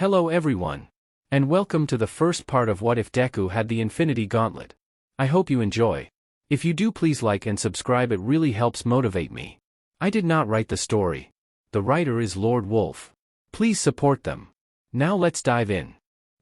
Hello everyone. And welcome to the first part of What If Deku Had the Infinity Gauntlet. I hope you enjoy. If you do, please like and subscribe, it really helps motivate me. I did not write the story. The writer is Lord Wolf. Please support them. Now let's dive in.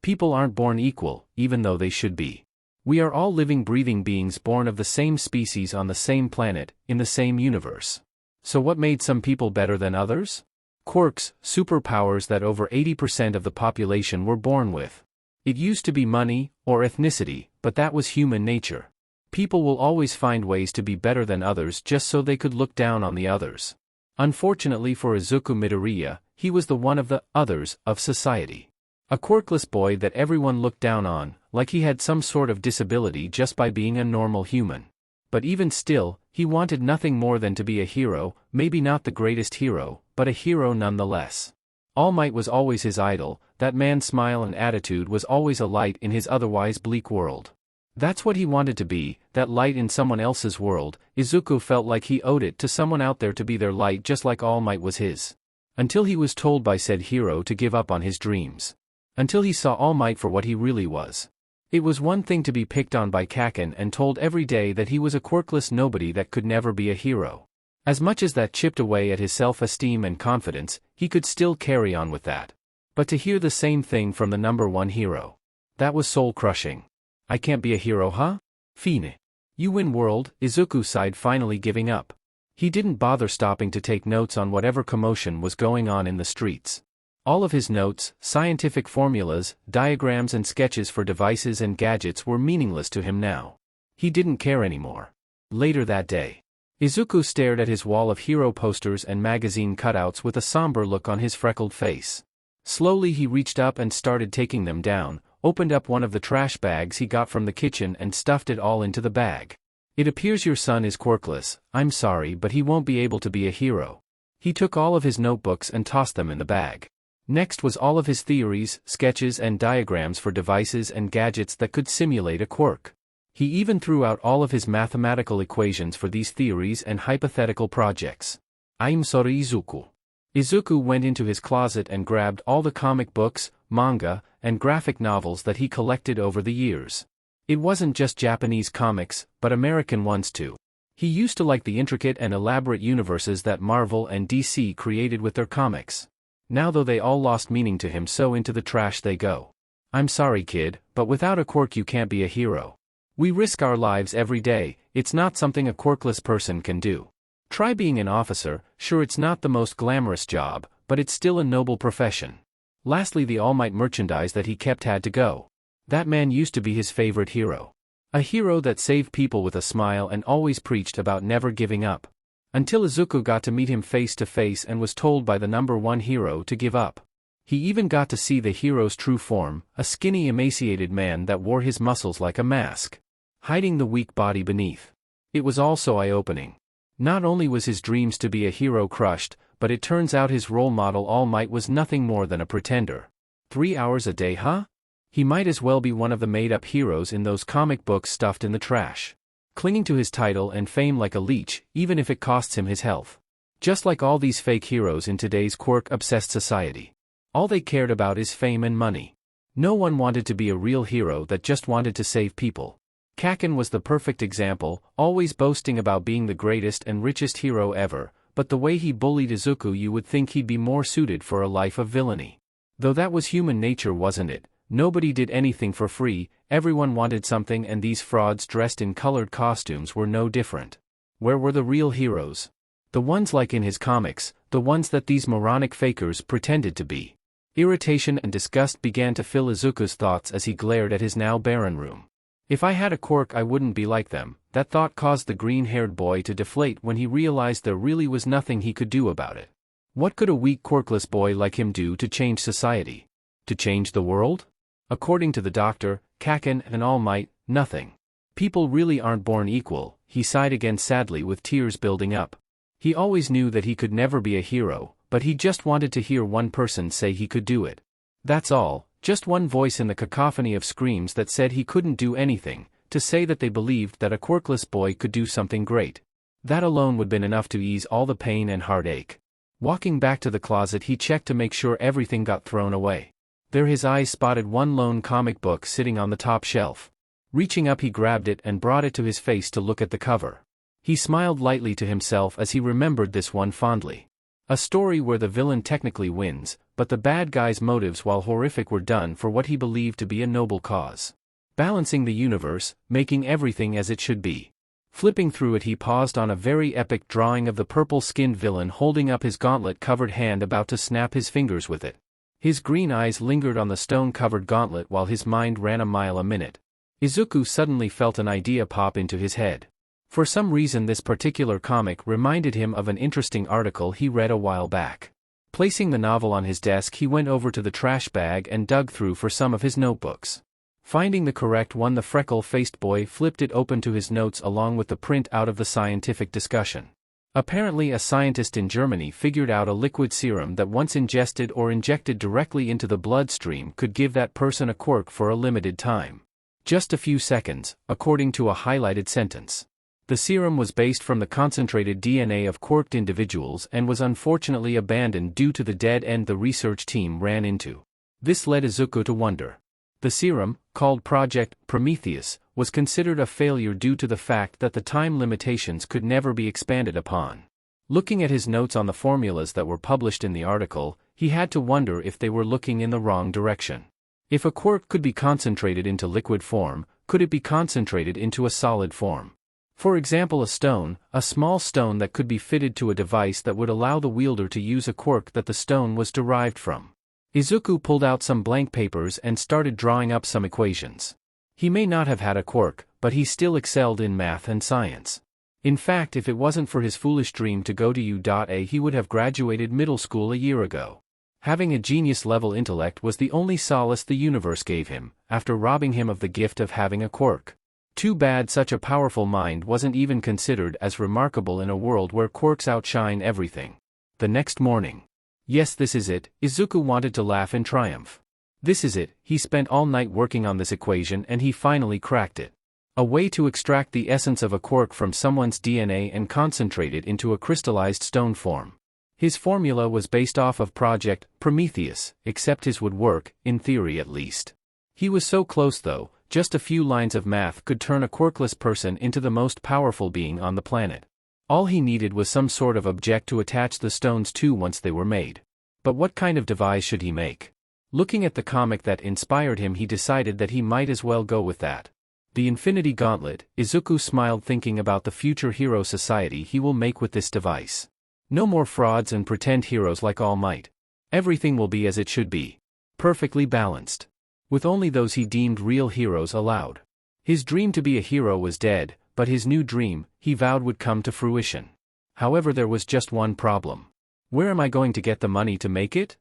People aren't born equal, even though they should be. We are all living, breathing beings born of the same species on the same planet, in the same universe. So what made some people better than others? Quirks, superpowers that over 80% of the population were born with. It used to be money, or ethnicity, but that was human nature. People will always find ways to be better than others just so they could look down on the others. Unfortunately for Izuku Midoriya, he was the one of the others of society. A quirkless boy that everyone looked down on, like he had some sort of disability just by being a normal human. But even still, he wanted nothing more than to be a hero, maybe not the greatest hero, but a hero nonetheless. All Might was always his idol, that man's smile and attitude was always a light in his otherwise bleak world. That's what he wanted to be, that light in someone else's world. Izuku felt like he owed it to someone out there to be their light just like All Might was his. Until he was told by said hero to give up on his dreams. Until he saw All Might for what he really was. It was one thing to be picked on by Kaken and told every day that he was a quirkless nobody that could never be a hero. As much as that chipped away at his self-esteem and confidence, he could still carry on with that. But to hear the same thing from the number one hero. That was soul-crushing. I can't be a hero, huh? Fine. You win world, Izuku sighed, finally giving up. He didn't bother stopping to take notes on whatever commotion was going on in the streets. All of his notes, scientific formulas, diagrams and sketches for devices and gadgets were meaningless to him now. He didn't care anymore. Later that day, Izuku stared at his wall of hero posters and magazine cutouts with a somber look on his freckled face. Slowly he reached up and started taking them down, opened up one of the trash bags he got from the kitchen and stuffed it all into the bag. It appears your son is quirkless. I'm sorry, but he won't be able to be a hero. He took all of his notebooks and tossed them in the bag. Next was all of his theories, sketches and diagrams for devices and gadgets that could simulate a quirk. He even threw out all of his mathematical equations for these theories and hypothetical projects. I'm sorry, Izuku. Izuku went into his closet and grabbed all the comic books, manga, and graphic novels that he collected over the years. It wasn't just Japanese comics, but American ones too. He used to like the intricate and elaborate universes that Marvel and DC created with their comics. Now though they all lost meaning to him, so into the trash they go. I'm sorry kid, but without a quirk you can't be a hero. We risk our lives every day, it's not something a quirkless person can do. Try being an officer, sure it's not the most glamorous job, but it's still a noble profession. Lastly, the All Might merchandise that he kept had to go. That man used to be his favorite hero. A hero that saved people with a smile and always preached about never giving up. Until Izuku got to meet him face to face and was told by the number one hero to give up. He even got to see the hero's true form, a skinny, emaciated man that wore his muscles like a mask, hiding the weak body beneath. It was also eye-opening. Not only was his dreams to be a hero crushed, but it turns out his role model All Might was nothing more than a pretender. 3 hours a day, huh? He might as well be one of the made-up heroes in those comic books stuffed in the trash. Clinging to his title and fame like a leech, even if it costs him his health. Just like all these fake heroes in today's quirk-obsessed society. All they cared about is fame and money. No one wanted to be a real hero that just wanted to save people. Kaken was the perfect example, always boasting about being the greatest and richest hero ever, but the way he bullied Izuku, you would think he'd be more suited for a life of villainy. Though that was human nature, wasn't it? Nobody did anything for free, everyone wanted something, and these frauds dressed in colored costumes were no different. Where were the real heroes? The ones like in his comics, the ones that these moronic fakers pretended to be. Irritation and disgust began to fill Izuku's thoughts as he glared at his now barren room. If I had a quirk I wouldn't be like them. That thought caused the green-haired boy to deflate when he realized there really was nothing he could do about it. What could a weak quirkless boy like him do to change society? To change the world? According to the doctor, Kaken and All Might, nothing. People really aren't born equal, he sighed again sadly with tears building up. He always knew that he could never be a hero, but he just wanted to hear one person say he could do it. That's all, just one voice in the cacophony of screams that said he couldn't do anything, to say that they believed that a quirkless boy could do something great. That alone would have been enough to ease all the pain and heartache. Walking back to the closet, he checked to make sure everything got thrown away. There his eyes spotted one lone comic book sitting on the top shelf. Reaching up he grabbed it and brought it to his face to look at the cover. He smiled lightly to himself as he remembered this one fondly. A story where the villain technically wins, but the bad guy's motives, while horrific, were done for what he believed to be a noble cause. Balancing the universe, making everything as it should be. Flipping through it he paused on a very epic drawing of the purple-skinned villain holding up his gauntlet-covered hand about to snap his fingers with it. His green eyes lingered on the stone-covered gauntlet while his mind ran a mile a minute. Izuku suddenly felt an idea pop into his head. For some reason this particular comic reminded him of an interesting article he read a while back. Placing the novel on his desk he went over to the trash bag and dug through for some of his notebooks. Finding the correct one, the freckle-faced boy flipped it open to his notes along with the print out of the scientific discussion. Apparently a scientist in Germany figured out a liquid serum that once ingested or injected directly into the bloodstream could give that person a quirk for a limited time. Just a few seconds, according to a highlighted sentence. The serum was based from the concentrated DNA of quirked individuals and was unfortunately abandoned due to the dead end the research team ran into. This led Izuku to wonder. The serum, called Project Prometheus, was considered a failure due to the fact that the time limitations could never be expanded upon. Looking at his notes on the formulas that were published in the article, he had to wonder if they were looking in the wrong direction. If a quirk could be concentrated into liquid form, could it be concentrated into a solid form? For example, a small stone that could be fitted to a device that would allow the wielder to use a quirk that the stone was derived from. Izuku pulled out some blank papers and started drawing up some equations. He may not have had a quirk, but he still excelled in math and science. In fact, if it wasn't for his foolish dream to go to U.A, he would have graduated middle school a year ago. Having a genius-level intellect was the only solace the universe gave him, after robbing him of the gift of having a quirk. Too bad such a powerful mind wasn't even considered as remarkable in a world where quirks outshine everything. The next morning. Yes, this is it, Izuku wanted to laugh in triumph. This is it, he spent all night working on this equation and he finally cracked it. A way to extract the essence of a quirk from someone's DNA and concentrate it into a crystallized stone form. His formula was based off of Project Prometheus, except his would work, in theory at least. He was so close though, just a few lines of math could turn a quirkless person into the most powerful being on the planet. All he needed was some sort of object to attach the stones to once they were made. But what kind of device should he make? Looking at the comic that inspired him, he decided that he might as well go with that. The Infinity Gauntlet. Izuku smiled thinking about the future hero society he will make with this device. No more frauds and pretend heroes like All Might. Everything will be as it should be. Perfectly balanced. With only those he deemed real heroes allowed. His dream to be a hero was dead, but his new dream, he vowed, would come to fruition. However, there was just one problem. Where am I going to get the money to make it?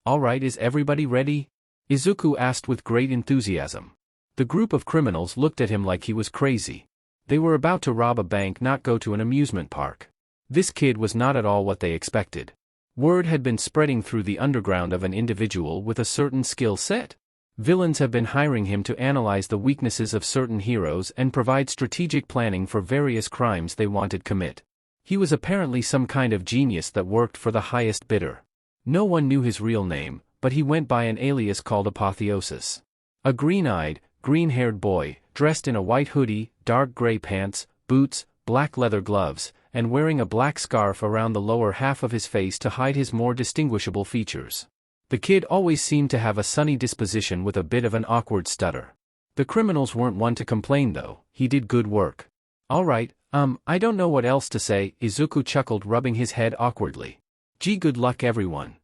Alright, is everybody ready? Izuku asked with great enthusiasm. The group of criminals looked at him like he was crazy. They were about to rob a bank, not go to an amusement park. This kid was not at all what they expected. Word had been spreading through the underground of an individual with a certain skill set. Villains have been hiring him to analyze the weaknesses of certain heroes and provide strategic planning for various crimes they wanted commit. He was apparently some kind of genius that worked for the highest bidder. No one knew his real name, but he went by an alias called Apotheosis. A green-eyed, green-haired boy, dressed in a white hoodie, dark gray pants, boots, black leather gloves, and wearing a black scarf around the lower half of his face to hide his more distinguishable features. The kid always seemed to have a sunny disposition with a bit of an awkward stutter. The criminals weren't one to complain though, he did good work. Alright, I don't know what else to say, Izuku chuckled, rubbing his head awkwardly. Gee, good luck everyone.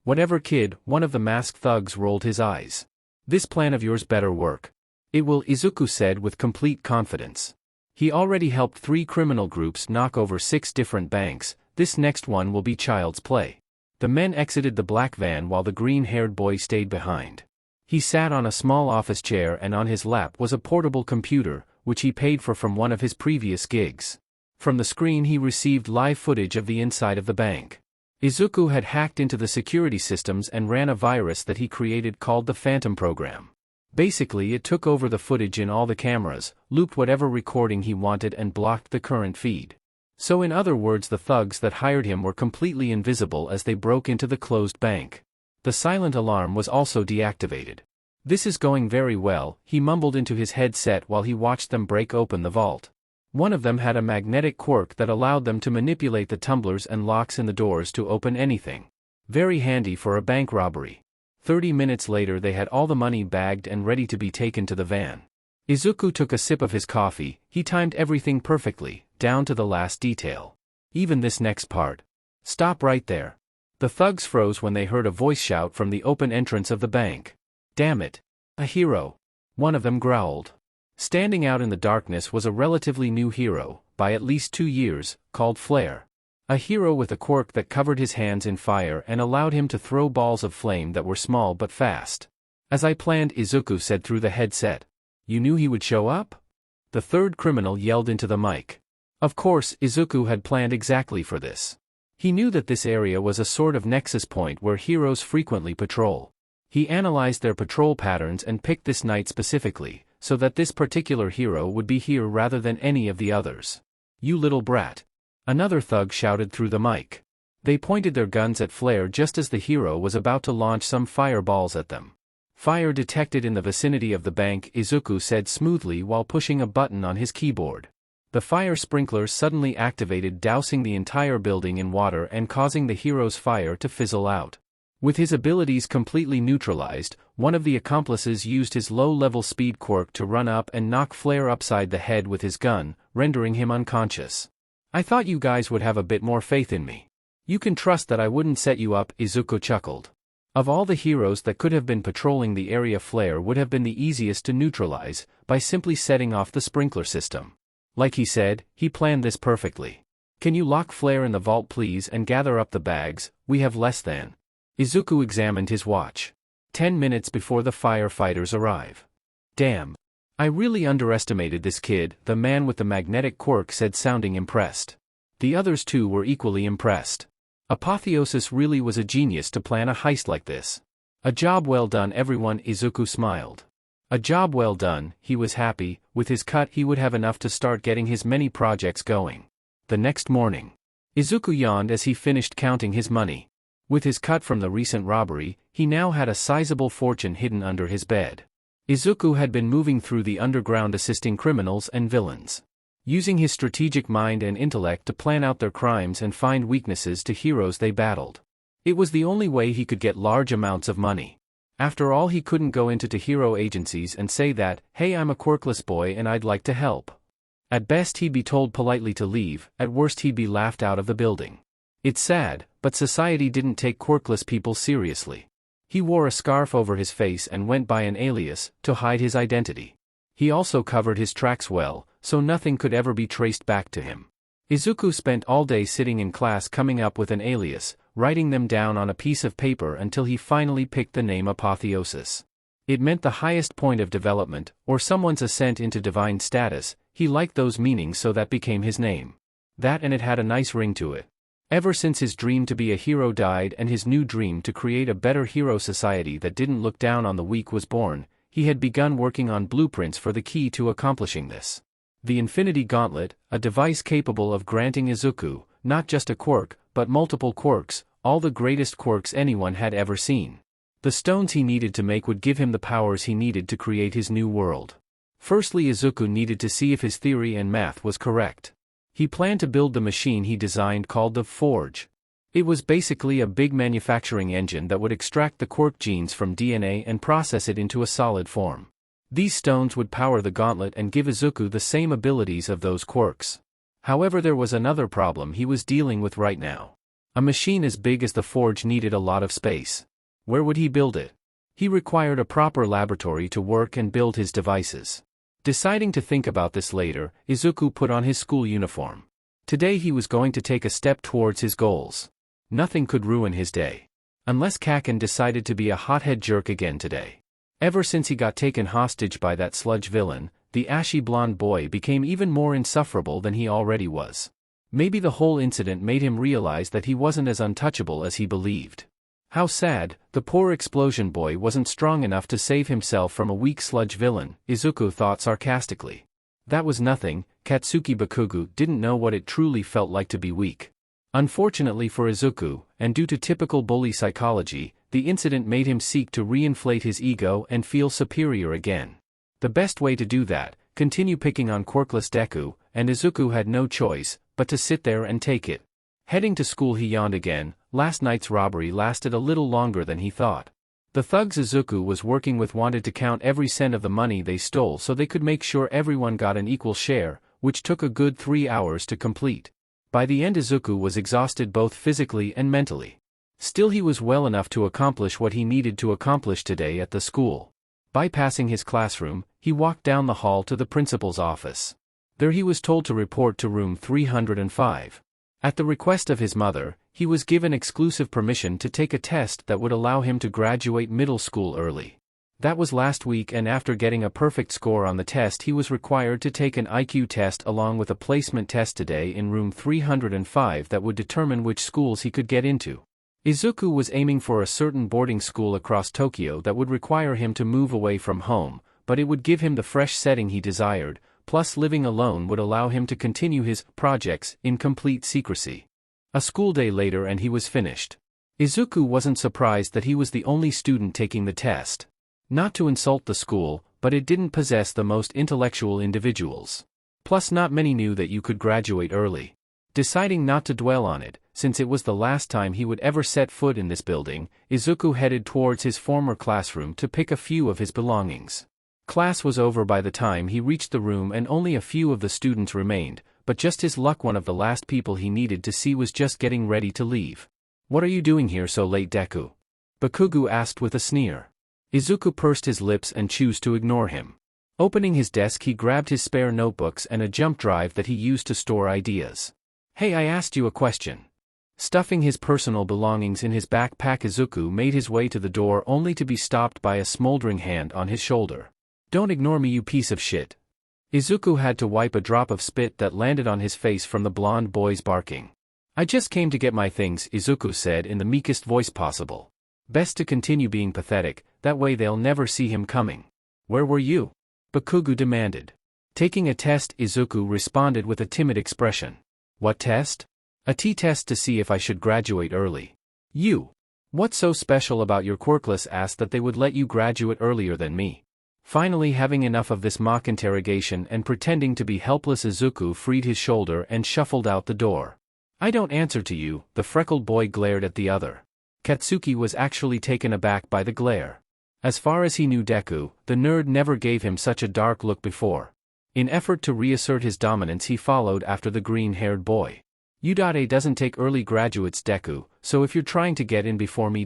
Whatever, kid, one of the masked thugs rolled his eyes. This plan of yours better work. It will, Izuku said with complete confidence. He already helped 3 criminal groups knock over 6 different banks, this next one will be child's play. The men exited the black van while the green-haired boy stayed behind. He sat on a small office chair and on his lap was a portable computer, which he paid for from one of his previous gigs. From the screen he received live footage of the inside of the bank. Izuku had hacked into the security systems and ran a virus that he created called the Phantom Program. Basically, it took over the footage in all the cameras, looped whatever recording he wanted and blocked the current feed. So in other words, the thugs that hired him were completely invisible as they broke into the closed bank. The silent alarm was also deactivated. "This is going very well," he mumbled into his headset while he watched them break open the vault. One of them had a magnetic quirk that allowed them to manipulate the tumblers and locks in the doors to open anything. Very handy for a bank robbery. 30 minutes later they had all the money bagged and ready to be taken to the van. Izuku took a sip of his coffee. He timed everything perfectly, down to the last detail. Even this next part. "Stop right there." The thugs froze when they heard a voice shout from the open entrance of the bank. "Damn it. A hero." One of them growled. Standing out in the darkness was a relatively new hero, by at least 2 years, called Flare. A hero with a quirk that covered his hands in fire and allowed him to throw balls of flame that were small but fast. "As I planned," Izuku said through the headset. "You knew he would show up?" The third criminal yelled into the mic. Of course, Izuku had planned exactly for this. He knew that this area was a sort of nexus point where heroes frequently patrol. He analyzed their patrol patterns and picked this night specifically, so that this particular hero would be here rather than any of the others. "You little brat." Another thug shouted through the mic. They pointed their guns at Flare just as the hero was about to launch some fireballs at them. "Fire detected in the vicinity of the bank," Izuku said smoothly while pushing a button on his keyboard. The fire sprinklers suddenly activated, dousing the entire building in water and causing the hero's fire to fizzle out. With his abilities completely neutralized, one of the accomplices used his low-level speed quirk to run up and knock Flare upside the head with his gun, rendering him unconscious. "I thought you guys would have a bit more faith in me. You can trust that I wouldn't set you up," Izuku chuckled. Of all the heroes that could have been patrolling the area, Flare would have been the easiest to neutralize, by simply setting off the sprinkler system. Like he said, he planned this perfectly. "Can you lock Flare in the vault please and gather up the bags? We have less than." Izuku examined his watch. 10 minutes before the firefighters arrive. "Damn. I really underestimated this kid," the man with the magnetic quirk said, sounding impressed. The others too were equally impressed. Apotheosis really was a genius to plan a heist like this. "A job well done everyone," Izuku smiled. A job well done, he was happy. With his cut he would have enough to start getting his many projects going. The next morning. Izuku yawned as he finished counting his money. With his cut from the recent robbery, he now had a sizable fortune hidden under his bed. Izuku had been moving through the underground assisting criminals and villains. Using his strategic mind and intellect to plan out their crimes and find weaknesses to heroes they battled. It was the only way he could get large amounts of money. After all, he couldn't go into hero agencies and say that, "Hey, I'm a quirkless boy and I'd like to help." At best he'd be told politely to leave, at worst he'd be laughed out of the building. It's sad, but society didn't take quirkless people seriously. He wore a scarf over his face and went by an alias, to hide his identity. He also covered his tracks well, so nothing could ever be traced back to him. Izuku spent all day sitting in class coming up with an alias, writing them down on a piece of paper until he finally picked the name Apotheosis. It meant the highest point of development, or someone's ascent into divine status. He liked those meanings, so that became his name. That, and it had a nice ring to it. Ever since his dream to be a hero died and his new dream to create a better hero society that didn't look down on the weak was born, he had begun working on blueprints for the key to accomplishing this. The Infinity Gauntlet, a device capable of granting Izuku, not just a quirk, but multiple quirks, all the greatest quirks anyone had ever seen. The stones he needed to make would give him the powers he needed to create his new world. Firstly, Izuku needed to see if his theory and math was correct. He planned to build the machine he designed called the Forge. It was basically a big manufacturing engine that would extract the quirk genes from DNA and process it into a solid form. These stones would power the gauntlet and give Izuku the same abilities of those quirks. However, there was another problem he was dealing with right now. A machine as big as the Forge needed a lot of space. Where would he build it? He required a proper laboratory to work and build his devices. Deciding to think about this later, Izuku put on his school uniform. Today he was going to take a step towards his goals. Nothing could ruin his day. Unless Kaken decided to be a hothead jerk again today. Ever since he got taken hostage by that sludge villain, the ashy blonde boy became even more insufferable than he already was. Maybe the whole incident made him realize that he wasn't as untouchable as he believed. How sad, the poor explosion boy wasn't strong enough to save himself from a weak sludge villain, Izuku thought sarcastically. That was nothing. Katsuki Bakugo didn't know what it truly felt like to be weak. Unfortunately for Izuku, and due to typical bully psychology, the incident made him seek to reinflate his ego and feel superior again. The best way to do that, continue picking on quirkless Deku, and Izuku had no choice but to sit there and take it. Heading to school he yawned again. Last night's robbery lasted a little longer than he thought. The thugs Izuku was working with wanted to count every cent of the money they stole so they could make sure everyone got an equal share, which took a good 3 hours to complete. By the end Izuku was exhausted both physically and mentally. Still he was well enough to accomplish what he needed to accomplish today at the school. Bypassing his classroom, he walked down the hall to the principal's office. There he was told to report to room 305. At the request of his mother, he was given exclusive permission to take a test that would allow him to graduate middle school early. That was last week, and after getting a perfect score on the test he was required to take an IQ test along with a placement test today in room 305 that would determine which schools he could get into. Izuku was aiming for a certain boarding school across Tokyo that would require him to move away from home, but it would give him the fresh setting he desired, plus living alone would allow him to continue his projects in complete secrecy. A school day later and he was finished. Izuku wasn't surprised that he was the only student taking the test. Not to insult the school, but it didn't possess the most intellectual individuals. Plus not many knew that you could graduate early. Deciding not to dwell on it, since it was the last time he would ever set foot in this building, Izuku headed towards his former classroom to pick a few of his belongings. Class was over by the time he reached the room and only a few of the students remained, but just his luck one of the last people he needed to see was just getting ready to leave. "What are you doing here so late, Deku?" Bakugo asked with a sneer. Izuku pursed his lips and chose to ignore him. Opening his desk he grabbed his spare notebooks and a jump drive that he used to store ideas. "Hey, I asked you a question." Stuffing his personal belongings in his backpack, Izuku made his way to the door only to be stopped by a smoldering hand on his shoulder. "Don't ignore me, you piece of shit." Izuku had to wipe a drop of spit that landed on his face from the blonde boy's barking. "I just came to get my things," Izuku said in the meekest voice possible. Best to continue being pathetic, that way they'll never see him coming. "Where were you?" Bakugo demanded. "Taking a test," Izuku responded with a timid expression. "What test?" "A T-test to see if I should graduate early." "You? What's so special about your quirkless ass that they would let you graduate earlier than me?" Finally having enough of this mock interrogation and pretending to be helpless, Izuku freed his shoulder and shuffled out the door. "I don't answer to you," the freckled boy glared at the other. Katsuki was actually taken aback by the glare. As far as he knew, Deku, the nerd, never gave him such a dark look before. In effort to reassert his dominance he followed after the green-haired boy. "U.A doesn't take early graduates, Deku, so if you're trying to get in before me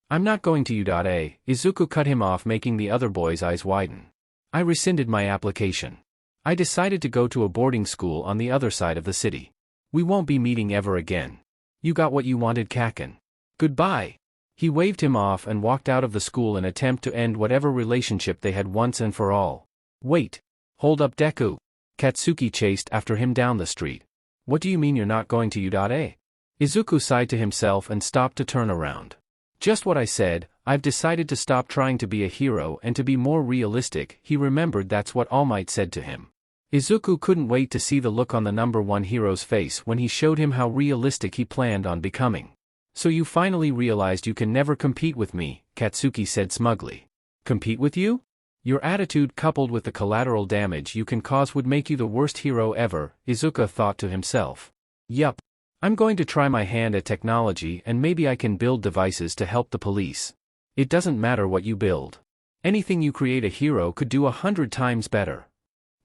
I'm not going to U.A, Izuku cut him off, making the other boy's eyes widen. "I rescinded my application. I decided to go to a boarding school on the other side of the city. We won't be meeting ever again. You got what you wanted, Kaken. Goodbye." He waved him off and walked out of the school in an attempt to end whatever relationship they had once and for all. "Wait. Hold up, Deku." Katsuki chased after him down the street. "What do you mean you're not going to U.A? Izuku sighed to himself and stopped to turn around. "Just what I said, I've decided to stop trying to be a hero and to be more realistic." He remembered that's what All Might said to him. Izuku couldn't wait to see the look on the number one hero's face when he showed him how realistic he planned on becoming. "So you finally realized you can never compete with me," Katsuki said smugly. "Compete with you? Your attitude coupled with the collateral damage you can cause would make you the worst hero ever," Izuku thought to himself. "Yup. I'm going to try my hand at technology and maybe I can build devices to help the police. It doesn't matter what you build. Anything you create a hero could do 100 times better."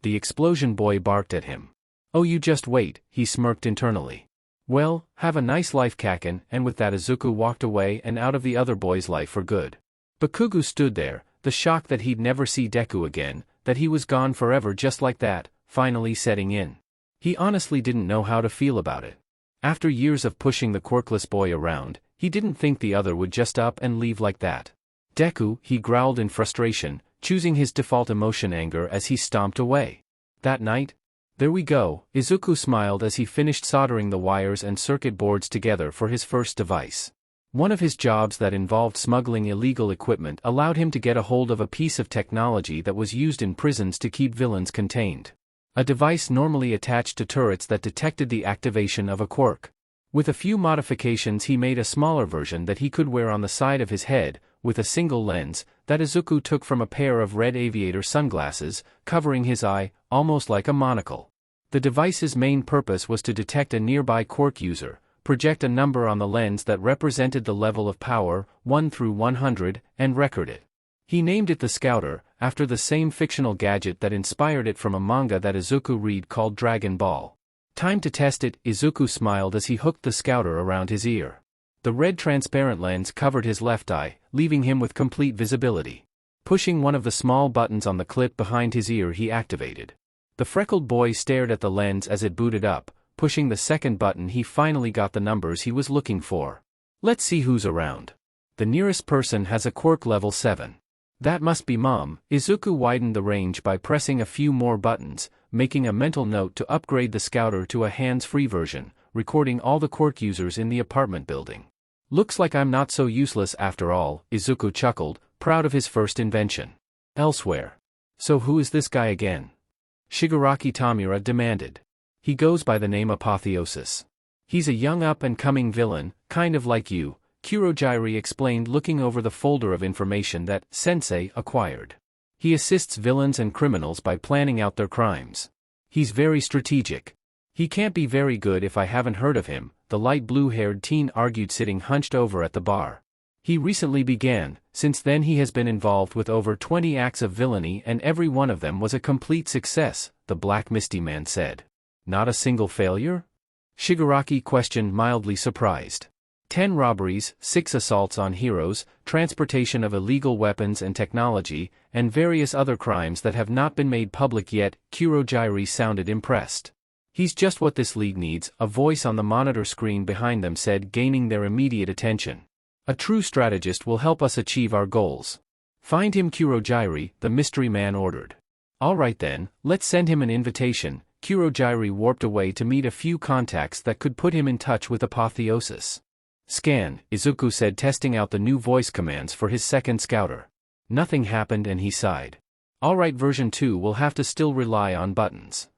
The explosion boy barked at him. "Oh, you just wait," he smirked internally. "Well, have a nice life, Kaken," and with that Izuku walked away and out of the other boy's life for good. Bakugo stood there, the shock that he'd never see Deku again, that he was gone forever just like that, finally setting in. He honestly didn't know how to feel about it. After years of pushing the quirkless boy around, he didn't think the other would just up and leave like that. "Deku," he growled in frustration, choosing his default emotion, anger, as he stomped away. That night? "There we go," Izuku smiled as he finished soldering the wires and circuit boards together for his first device. One of his jobs that involved smuggling illegal equipment allowed him to get a hold of a piece of technology that was used in prisons to keep villains contained. A device normally attached to turrets that detected the activation of a quirk. With a few modifications he made a smaller version that he could wear on the side of his head, with a single lens, that Izuku took from a pair of red aviator sunglasses, covering his eye, almost like a monocle. The device's main purpose was to detect a nearby quirk user, project a number on the lens that represented the level of power, 1 through 100, and record it. He named it the Scouter, after the same fictional gadget that inspired it from a manga that Izuku read called Dragon Ball. Time to test it, Izuku smiled as he hooked the Scouter around his ear. The red transparent lens covered his left eye, leaving him with complete visibility. Pushing one of the small buttons on the clip behind his ear he activated. The freckled boy stared at the lens as it booted up. Pushing the second button he finally got the numbers he was looking for. Let's see who's around. The nearest person has a quirk level 7. That must be Mom. Izuku widened the range by pressing a few more buttons, making a mental note to upgrade the Scouter to a hands-free version, recording all the quirk users in the apartment building. Looks like I'm not so useless after all, Izuku chuckled, proud of his first invention. Elsewhere. So who is this guy again? Shigaraki Tamura demanded. He goes by the name Apotheosis. He's a young up-and-coming villain, kind of like you, Kurogyri explained, looking over the folder of information that Sensei acquired. He assists villains and criminals by planning out their crimes. He's very strategic. He can't be very good if I haven't heard of him, the light blue-haired teen argued, sitting hunched over at the bar. He recently began. Since then he has been involved with over 20 acts of villainy and every one of them was a complete success, the Black Misty Man said. Not a single failure? Shigaraki questioned, mildly surprised. 10 robberies, 6 assaults on heroes, transportation of illegal weapons and technology, and various other crimes that have not been made public yet. Kurogyri sounded impressed. He's just what this league needs, a voice on the monitor screen behind them said, gaining their immediate attention. A true strategist will help us achieve our goals. Find him, Kurogyri, the mystery man ordered. All right then, let's send him an invitation. Kurogyri warped away to meet a few contacts that could put him in touch with Apotheosis. Scan, Izuku said, testing out the new voice commands for his second Scouter. Nothing happened and he sighed. Alright, version 2 will have to still rely on buttons.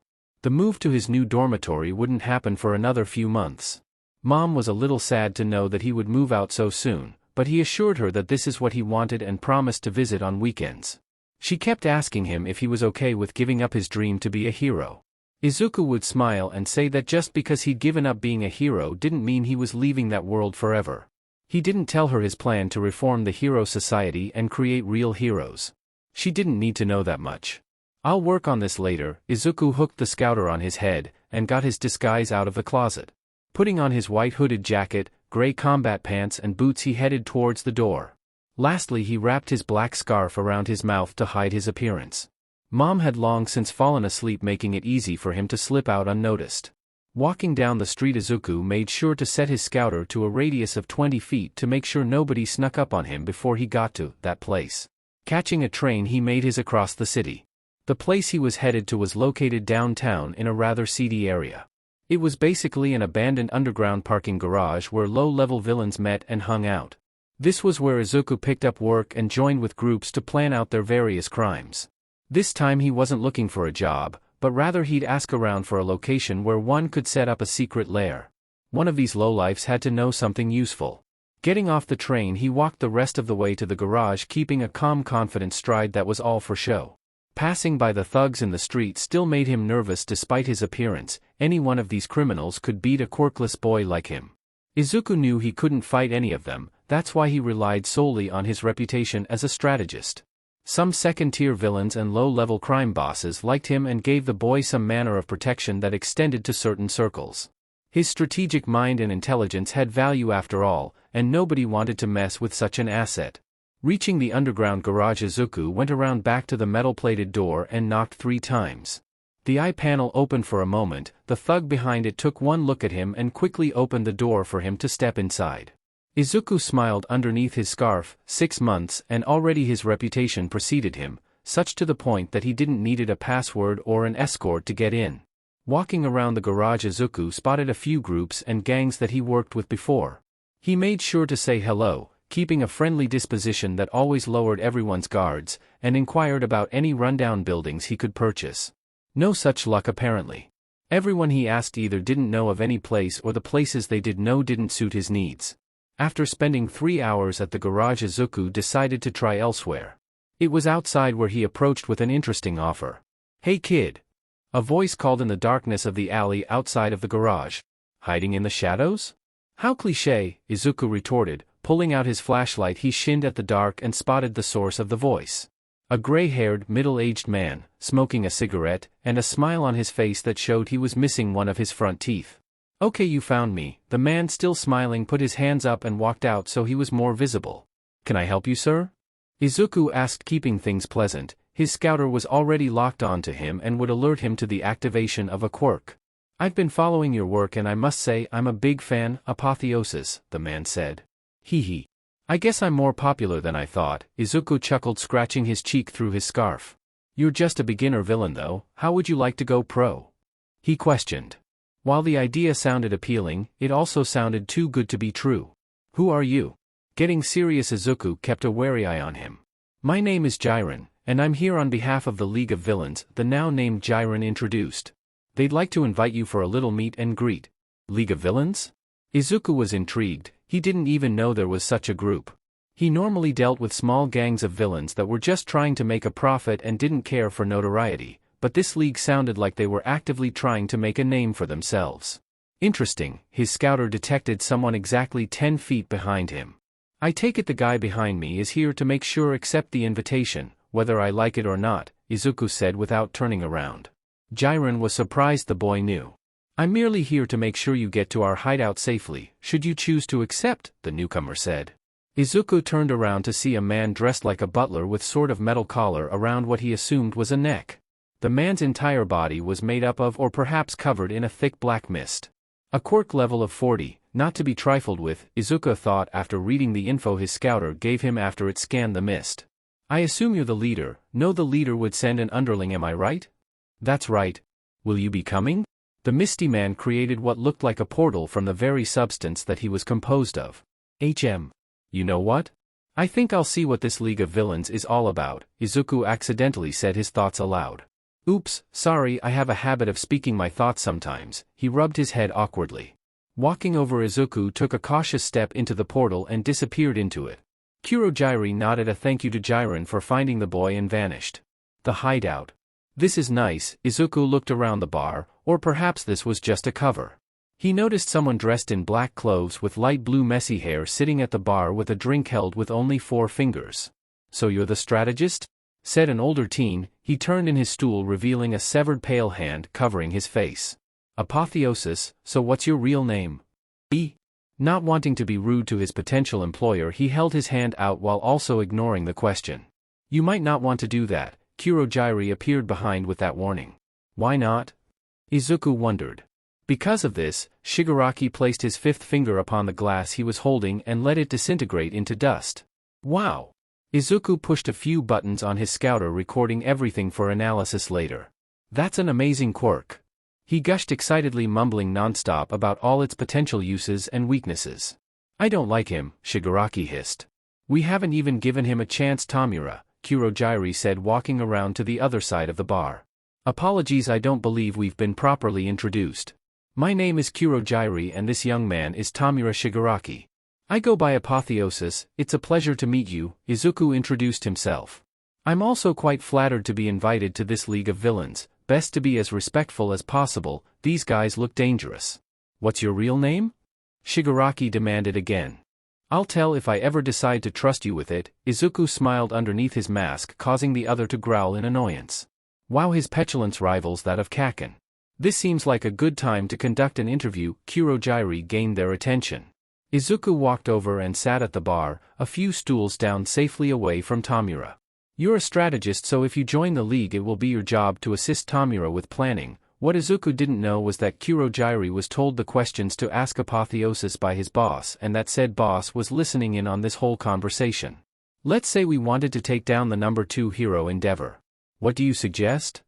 The move to his new dormitory wouldn't happen for another few months. Mom was a little sad to know that he would move out so soon, but he assured her that this is what he wanted and promised to visit on weekends. She kept asking him if he was okay with giving up his dream to be a hero. Izuku would smile and say that just because he'd given up being a hero didn't mean he was leaving that world forever. He didn't tell her his plan to reform the hero society and create real heroes. She didn't need to know that much. I'll work on this later. Izuku hooked the Scouter on his head and got his disguise out of the closet. Putting on his white hooded jacket, gray combat pants and boots he headed towards the door. Lastly he wrapped his black scarf around his mouth to hide his appearance. Mom had long since fallen asleep, making it easy for him to slip out unnoticed. Walking down the street, Izuku made sure to set his Scouter to a radius of 20 feet to make sure nobody snuck up on him before he got to that place. Catching a train he made his across the city. The place he was headed to was located downtown in a rather seedy area. It was basically an abandoned underground parking garage where low-level villains met and hung out. This was where Izuku picked up work and joined with groups to plan out their various crimes. This time he wasn't looking for a job, but rather he'd ask around for a location where one could set up a secret lair. One of these lowlifes had to know something useful. Getting off the train he walked the rest of the way to the garage, keeping a calm, confident stride that was all for show. Passing by the thugs in the street still made him nervous despite his appearance. Any one of these criminals could beat a quirkless boy like him. Izuku knew he couldn't fight any of them, that's why he relied solely on his reputation as a strategist. Some second-tier villains and low-level crime bosses liked him and gave the boy some manner of protection that extended to certain circles. His strategic mind and intelligence had value after all, and nobody wanted to mess with such an asset. Reaching the underground garage, Izuku went around back to the metal-plated door and knocked 3 times. The eye panel opened for a moment. The thug behind it took one look at him and quickly opened the door for him to step inside. Izuku smiled underneath his scarf. 6 months, and already his reputation preceded him, such to the point that he didn't needed a password or an escort to get in. Walking around the garage, Izuku spotted a few groups and gangs that he worked with before. He made sure to say hello, keeping a friendly disposition that always lowered everyone's guards, and inquired about any rundown buildings he could purchase. No such luck apparently. Everyone he asked either didn't know of any place or the places they did know didn't suit his needs. After spending 3 hours at the garage, Izuku decided to try elsewhere. It was outside where he approached with an interesting offer. "Hey kid!" A voice called in the darkness of the alley outside of the garage. "Hiding in the shadows?" "How cliché," Izuku retorted. Pulling out his flashlight, he shinned at the dark and spotted the source of the voice. A gray-haired, middle-aged man, smoking a cigarette, and a smile on his face that showed he was missing one of his front teeth. "Okay, you found me." The man, still smiling, put his hands up and walked out so he was more visible. "Can I help you, sir?" Izuku asked, keeping things pleasant. His scouter was already locked onto him and would alert him to the activation of a quirk. "I've been following your work and I must say I'm a big fan." "Apotheosis," the man said. "Hee hee. I guess I'm more popular than I thought." Izuku chuckled, scratching his cheek through his scarf. "You're just a beginner villain though. How would you like to go pro?" he questioned. While the idea sounded appealing, it also sounded too good to be true. "Who are you?" Getting serious, Izuku kept a wary eye on him. "My name is Jiren, and I'm here on behalf of the League of Villains," the now named Jiren introduced. "They'd like to invite you for a little meet and greet." "League of Villains?" Izuku was intrigued. He didn't even know there was such a group. He normally dealt with small gangs of villains that were just trying to make a profit and didn't care for notoriety, but this league sounded like they were actively trying to make a name for themselves. Interesting. His scouter detected someone exactly 10 feet behind him. "I take it the guy behind me is here to make sure accept the invitation, whether I like it or not," Izuku said without turning around. Jiren was surprised the boy knew. "I'm merely here to make sure you get to our hideout safely, should you choose to accept," the newcomer said. Izuku turned around to see a man dressed like a butler with sort of metal collar around what he assumed was a neck. The man's entire body was made up of or perhaps covered in a thick black mist. A quirk level of 40, not to be trifled with, Izuku thought after reading the info his scouter gave him after it scanned the mist. "I assume you're the leader." "No, the leader would send an underling, am I right?" "That's right. Will you be coming?" The misty man created what looked like a portal from the very substance that he was composed of. You know what? I think I'll see what this League of Villains is all about," Izuku accidentally said his thoughts aloud. "Oops, sorry, I have a habit of speaking my thoughts sometimes." He rubbed his head awkwardly. Walking over, Izuku took a cautious step into the portal and disappeared into it. Kurojiru nodded a thank you to Jiren for finding the boy and vanished. The hideout. "This is nice." Izuku looked around the bar, or perhaps this was just a cover. He noticed someone dressed in black clothes with light blue messy hair sitting at the bar with a drink held with only 4 fingers. "So you're the strategist?" said an older teen. He turned in his stool, revealing a severed pale hand covering his face. "Apotheosis, so what's your real name?" Not wanting to be rude to his potential employer, he held his hand out while also ignoring the question. "You might not want to do that." Kurojiru appeared behind with that warning. "Why not?" Izuku wondered. Because of this, Shigaraki placed his 5th finger upon the glass he was holding and let it disintegrate into dust. "Wow!" Izuku pushed a few buttons on his scouter, recording everything for analysis later. "That's an amazing quirk." He gushed excitedly, mumbling nonstop about all its potential uses and weaknesses. "I don't like him," Shigaraki hissed. "We haven't even given him a chance." "Tamura," Kurojiru said, walking around to the other side of the bar. "Apologies, I don't believe we've been properly introduced. My name is Kurojiru and this young man is Tamura Shigaraki. I go by Apotheosis." "It's a pleasure to meet you," Izuku introduced himself. "I'm also quite flattered to be invited to this League of Villains. Best to be as respectful as possible, these guys look dangerous." "What's your real name?" Shigaraki demanded again. "I'll tell if I ever decide to trust you with it." Izuku smiled underneath his mask, causing the other to growl in annoyance. Wow, his petulance rivals that of Kaken. "This seems like a good time to conduct an interview." Kurojiru gained their attention. Izuku walked over and sat at the bar, a few stools down, safely away from Tamura. "You're a strategist, so if you join the league it will be your job to assist Tamura with planning." What Izuku didn't know was that Kurojiru was told the questions to ask Apotheosis by his boss, and that said boss was listening in on this whole conversation. "Let's say we wanted to take down the number 2 hero Endeavor. What do you suggest?"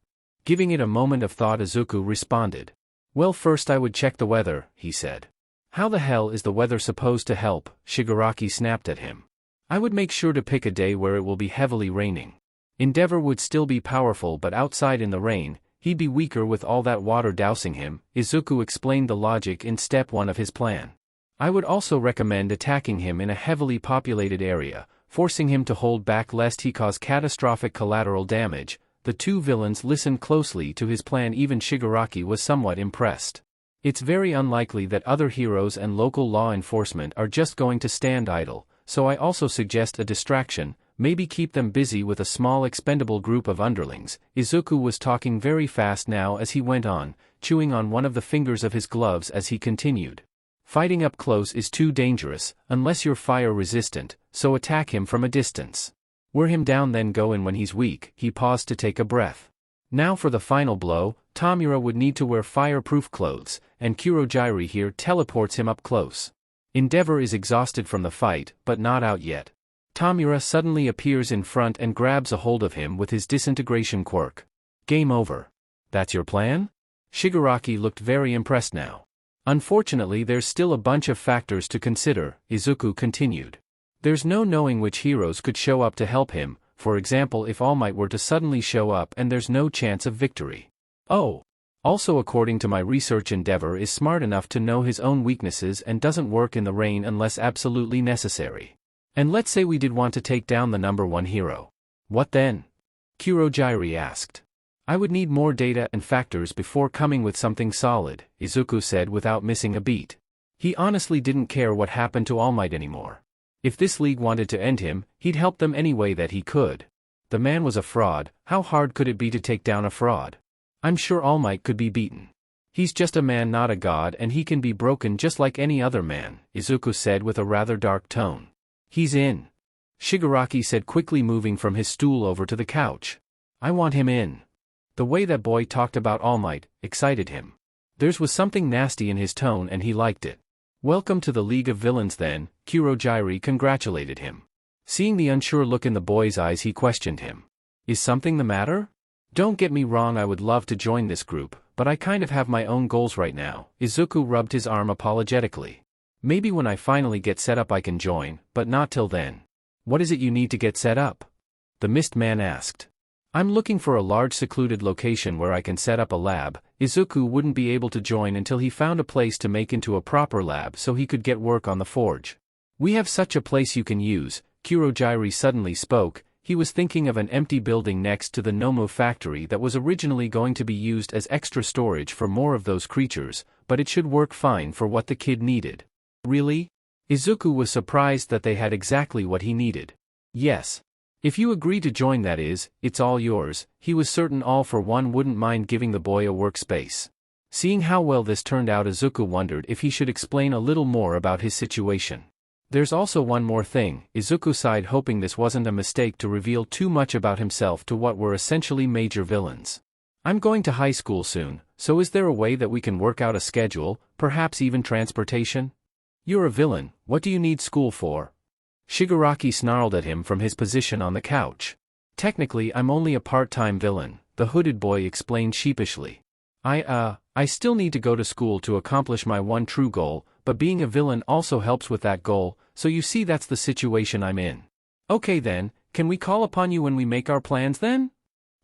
Giving it a moment of thought, Izuku responded. "Well, first I would check the weather," he said. "How the hell is the weather supposed to help?" Shigaraki snapped at him. "I would make sure to pick a day where it will be heavily raining. Endeavor would still be powerful, but outside in the rain, He'd be weaker with all that water dousing him. Izuku explained the logic in step 1 of his plan. I would also recommend attacking him in a heavily populated area, forcing him to hold back lest he cause catastrophic collateral damage. The two villains listened closely to his plan. Even Shigaraki was somewhat impressed. It's very unlikely that other heroes and local law enforcement are just going to stand idle, so I also suggest a distraction, maybe keep them busy with a small expendable group of underlings. Izuku was talking very fast now as he went on, chewing on one of the fingers of his gloves as he continued. Fighting up close is too dangerous, unless you're fire resistant, so attack him from a distance. Wear him down then go in when he's weak. He paused to take a breath. Now for the final blow. Tamura would need to wear fireproof clothes, and Kurogyri here teleports him up close. Endeavor is exhausted from the fight, but not out yet. Tamura suddenly appears in front and grabs a hold of him with his disintegration quirk. Game over. That's your plan? Shigaraki looked very impressed now. Unfortunately, there's still a bunch of factors to consider, Izuku continued. There's no knowing which heroes could show up to help him, for example if All Might were to suddenly show up and there's no chance of victory. Oh. Also according to my research Endeavor is smart enough to know his own weaknesses and doesn't work in the rain unless absolutely necessary. And let's say we did want to take down the number 1 hero. What then? Kurogyri asked. I would need more data and factors before coming with something solid, Izuku said without missing a beat. He honestly didn't care what happened to All Might anymore. If this league wanted to end him, he'd help them any way that he could. The man was a fraud. How hard could it be to take down a fraud? I'm sure All Might could be beaten. He's just a man, not a god, and he can be broken just like any other man, Izuku said with a rather dark tone. He's in. Shigaraki said quickly, moving from his stool over to the couch. I want him in. The way that boy talked about All Might excited him. There was something nasty in his tone and he liked it. Welcome to the League of Villains then, Kurogyri congratulated him. Seeing the unsure look in the boy's eyes, he questioned him. Is something the matter? Don't get me wrong, I would love to join this group, but I kind of have my own goals right now. Izuku rubbed his arm apologetically. Maybe when I finally get set up I can join, but not till then. What is it you need to get set up? The Mist Man asked. I'm looking for a large secluded location where I can set up a lab. Izuku wouldn't be able to join until he found a place to make into a proper lab so he could get work on the forge. We have such a place you can use, Kurogyri suddenly spoke. He was thinking of an empty building next to the Nomu factory that was originally going to be used as extra storage for more of those creatures, but it should work fine for what the kid needed. Really? Izuku was surprised that they had exactly what he needed. Yes. If you agree to join, that is, it's all yours. He was certain All for One wouldn't mind giving the boy a workspace. Seeing how well this turned out, Izuku wondered if he should explain a little more about his situation. There's also one more thing. Izuku sighed, hoping this wasn't a mistake to reveal too much about himself to what were essentially major villains. I'm going to high school soon, so is there a way that we can work out a schedule, perhaps even transportation? You're a villain, what do you need school for? Shigaraki snarled at him from his position on the couch. Technically I'm only a part-time villain, the hooded boy explained sheepishly. I still need to go to school to accomplish my one true goal, but being a villain also helps with that goal, so you see that's the situation I'm in. Okay then, can we call upon you when we make our plans then?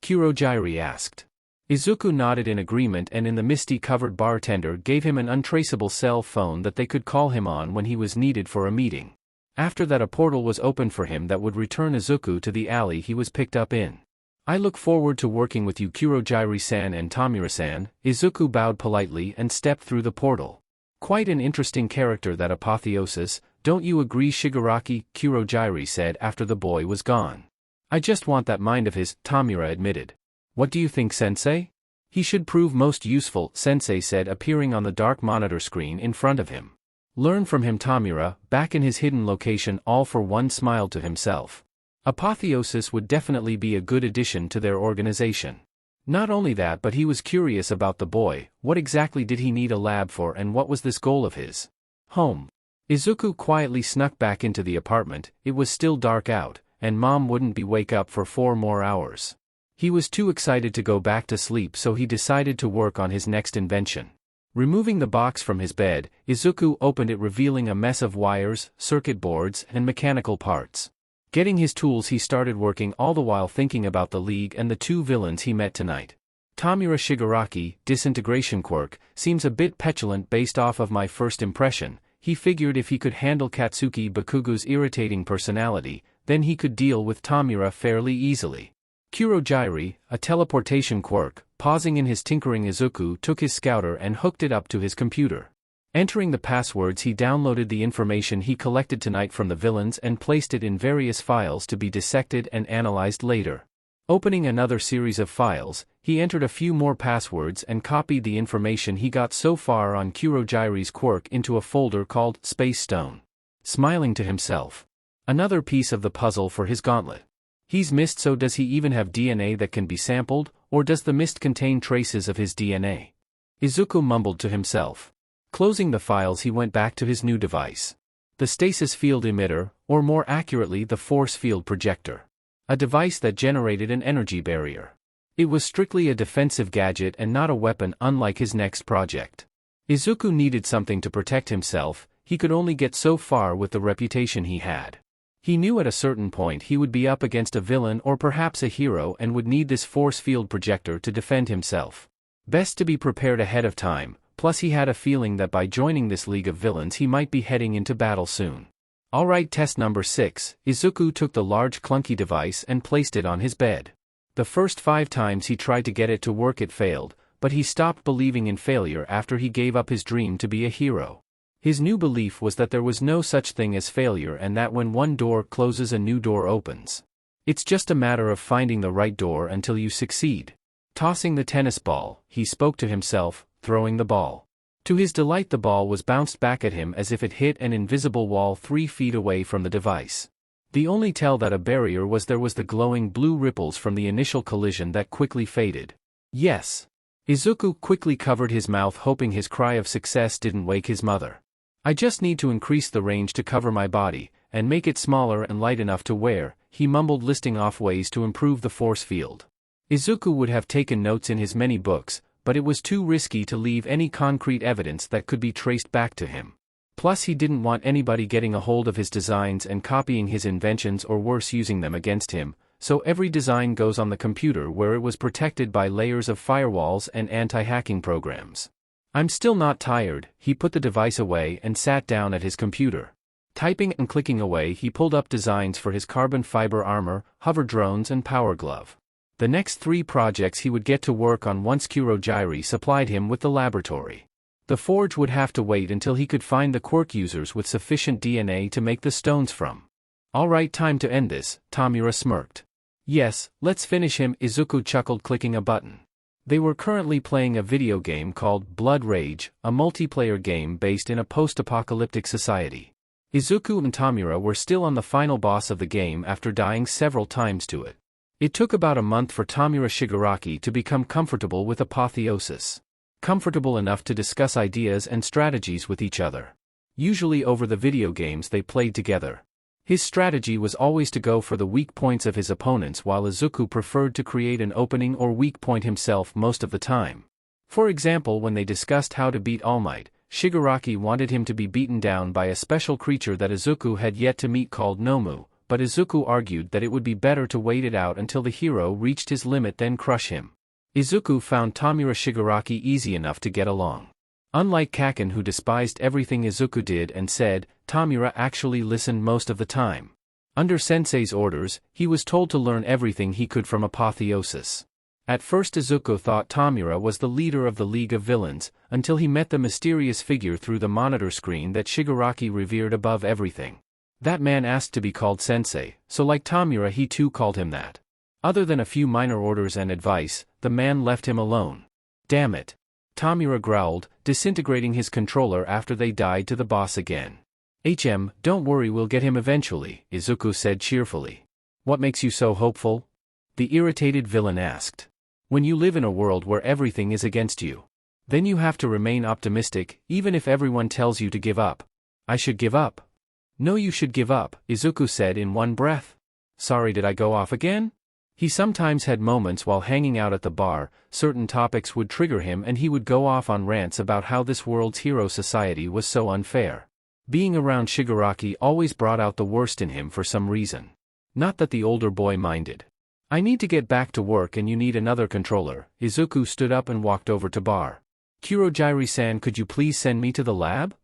Kurogyri asked. Izuku nodded in agreement, and in the misty-covered bartender gave him an untraceable cell phone that they could call him on when he was needed for a meeting. After that, a portal was opened for him that would return Izuku to the alley he was picked up in. I look forward to working with you, Kurogyri-san and Tamura-san. Izuku bowed politely and stepped through the portal. Quite an interesting character, that Apotheosis, don't you agree, Shigaraki? Kurogyri said after the boy was gone. I just want that mind of his, Tamura admitted. What do you think, sensei? He should prove most useful, sensei said, appearing on the dark monitor screen in front of him. Learn from him, Tamura. Back in his hidden location, All for One smiled to himself. Apotheosis would definitely be a good addition to their organization. Not only that, but he was curious about the boy. What exactly did he need a lab for, and what was this goal of his? Home. Izuku quietly snuck back into the apartment. It was still dark out, and Mom wouldn't be wake up for 4 more hours. He was too excited to go back to sleep, so he decided to work on his next invention. Removing the box from his bed, Izuku opened it, revealing a mess of wires, circuit boards, and mechanical parts. Getting his tools, he started working, all the while thinking about the League and the 2 villains he met tonight. Tamura Shigaraki, disintegration quirk, seems a bit petulant based off of my first impression. He figured if he could handle Katsuki Bakugo's irritating personality, then he could deal with Tamura fairly easily. Kurogyri, a teleportation quirk, pausing in his tinkering, Izuku took his scouter and hooked it up to his computer. Entering the passwords, he downloaded the information he collected tonight from the villains and placed it in various files to be dissected and analyzed later. Opening another series of files, he entered a few more passwords and copied the information he got so far on Kurogyri's quirk into a folder called Space Stone. Smiling to himself. Another piece of the puzzle for his gauntlet. He's mist, so does he even have DNA that can be sampled, or does the mist contain traces of his DNA? Izuku mumbled to himself. Closing the files, he went back to his new device. The stasis field emitter, or more accurately the force field projector. A device that generated an energy barrier. It was strictly a defensive gadget and not a weapon, unlike his next project. Izuku needed something to protect himself. He could only get so far with the reputation he had. He knew at a certain point he would be up against a villain or perhaps a hero and would need this force field projector to defend himself. Best to be prepared ahead of time, plus he had a feeling that by joining this league of villains he might be heading into battle soon. Alright, test number 6, Izuku took the large clunky device and placed it on his bed. The first 5 times he tried to get it to work it failed, but he stopped believing in failure after he gave up his dream to be a hero. His new belief was that there was no such thing as failure and that when one door closes a new door opens. It's just a matter of finding the right door until you succeed. Tossing the tennis ball, he spoke to himself, throwing the ball. To his delight, the ball was bounced back at him as if it hit an invisible wall 3 feet away from the device. The only tell that a barrier was there was the glowing blue ripples from the initial collision that quickly faded. Yes. Izuku quickly covered his mouth, hoping his cry of success didn't wake his mother. I just need to increase the range to cover my body, and make it smaller and light enough to wear, he mumbled, listing off ways to improve the force field. Izuku would have taken notes in his many books, but it was too risky to leave any concrete evidence that could be traced back to him. Plus he didn't want anybody getting a hold of his designs and copying his inventions or worse using them against him, so every design goes on the computer where it was protected by layers of firewalls and anti-hacking programs. I'm still not tired, he put the device away and sat down at his computer. Typing and clicking away, he pulled up designs for his carbon fiber armor, hover drones and power glove. The next 3 projects he would get to work on once Kurogyri supplied him with the laboratory. The forge would have to wait until he could find the quirk users with sufficient DNA to make the stones from. Alright, time to end this, Tamura smirked. Yes, let's finish him, Izuku chuckled, clicking a button. They were currently playing a video game called Blood Rage, a multiplayer game based in a post-apocalyptic society. Izuku and Tamura were still on the final boss of the game after dying several times to it. It took about a month for Tamura Shigaraki to become comfortable with apotheosis. Comfortable enough to discuss ideas and strategies with each other. Usually over the video games they played together. His strategy was always to go for the weak points of his opponents, while Izuku preferred to create an opening or weak point himself most of the time. For example, when they discussed how to beat All Might, Shigaraki wanted him to be beaten down by a special creature that Izuku had yet to meet called Nomu, but Izuku argued that it would be better to wait it out until the hero reached his limit then crush him. Izuku found Tamura Shigaraki easy enough to get along. Unlike Kaken, who despised everything Izuku did and said, Tamura actually listened most of the time. Under Sensei's orders, he was told to learn everything he could from apotheosis. At first Izuku thought Tamura was the leader of the League of Villains, until he met the mysterious figure through the monitor screen that Shigaraki revered above everything. That man asked to be called Sensei, so like Tamura he too called him that. Other than a few minor orders and advice, the man left him alone. Damn it. Tamura growled, disintegrating his controller after they died to the boss again. Don't worry, we'll get him eventually, Izuku said cheerfully. What makes you so hopeful? The irritated villain asked. When you live in a world where everything is against you, then you have to remain optimistic, even if everyone tells you to give up. I should give up. No, you should give up, Izuku said in one breath. Sorry, did I go off again? He sometimes had moments while hanging out at the bar, certain topics would trigger him and he would go off on rants about how this world's hero society was so unfair. Being around Shigaraki always brought out the worst in him for some reason. Not that the older boy minded. I need to get back to work and you need another controller. Izuku stood up and walked over to bar. Kurogiri-san, could you please send me to the lab?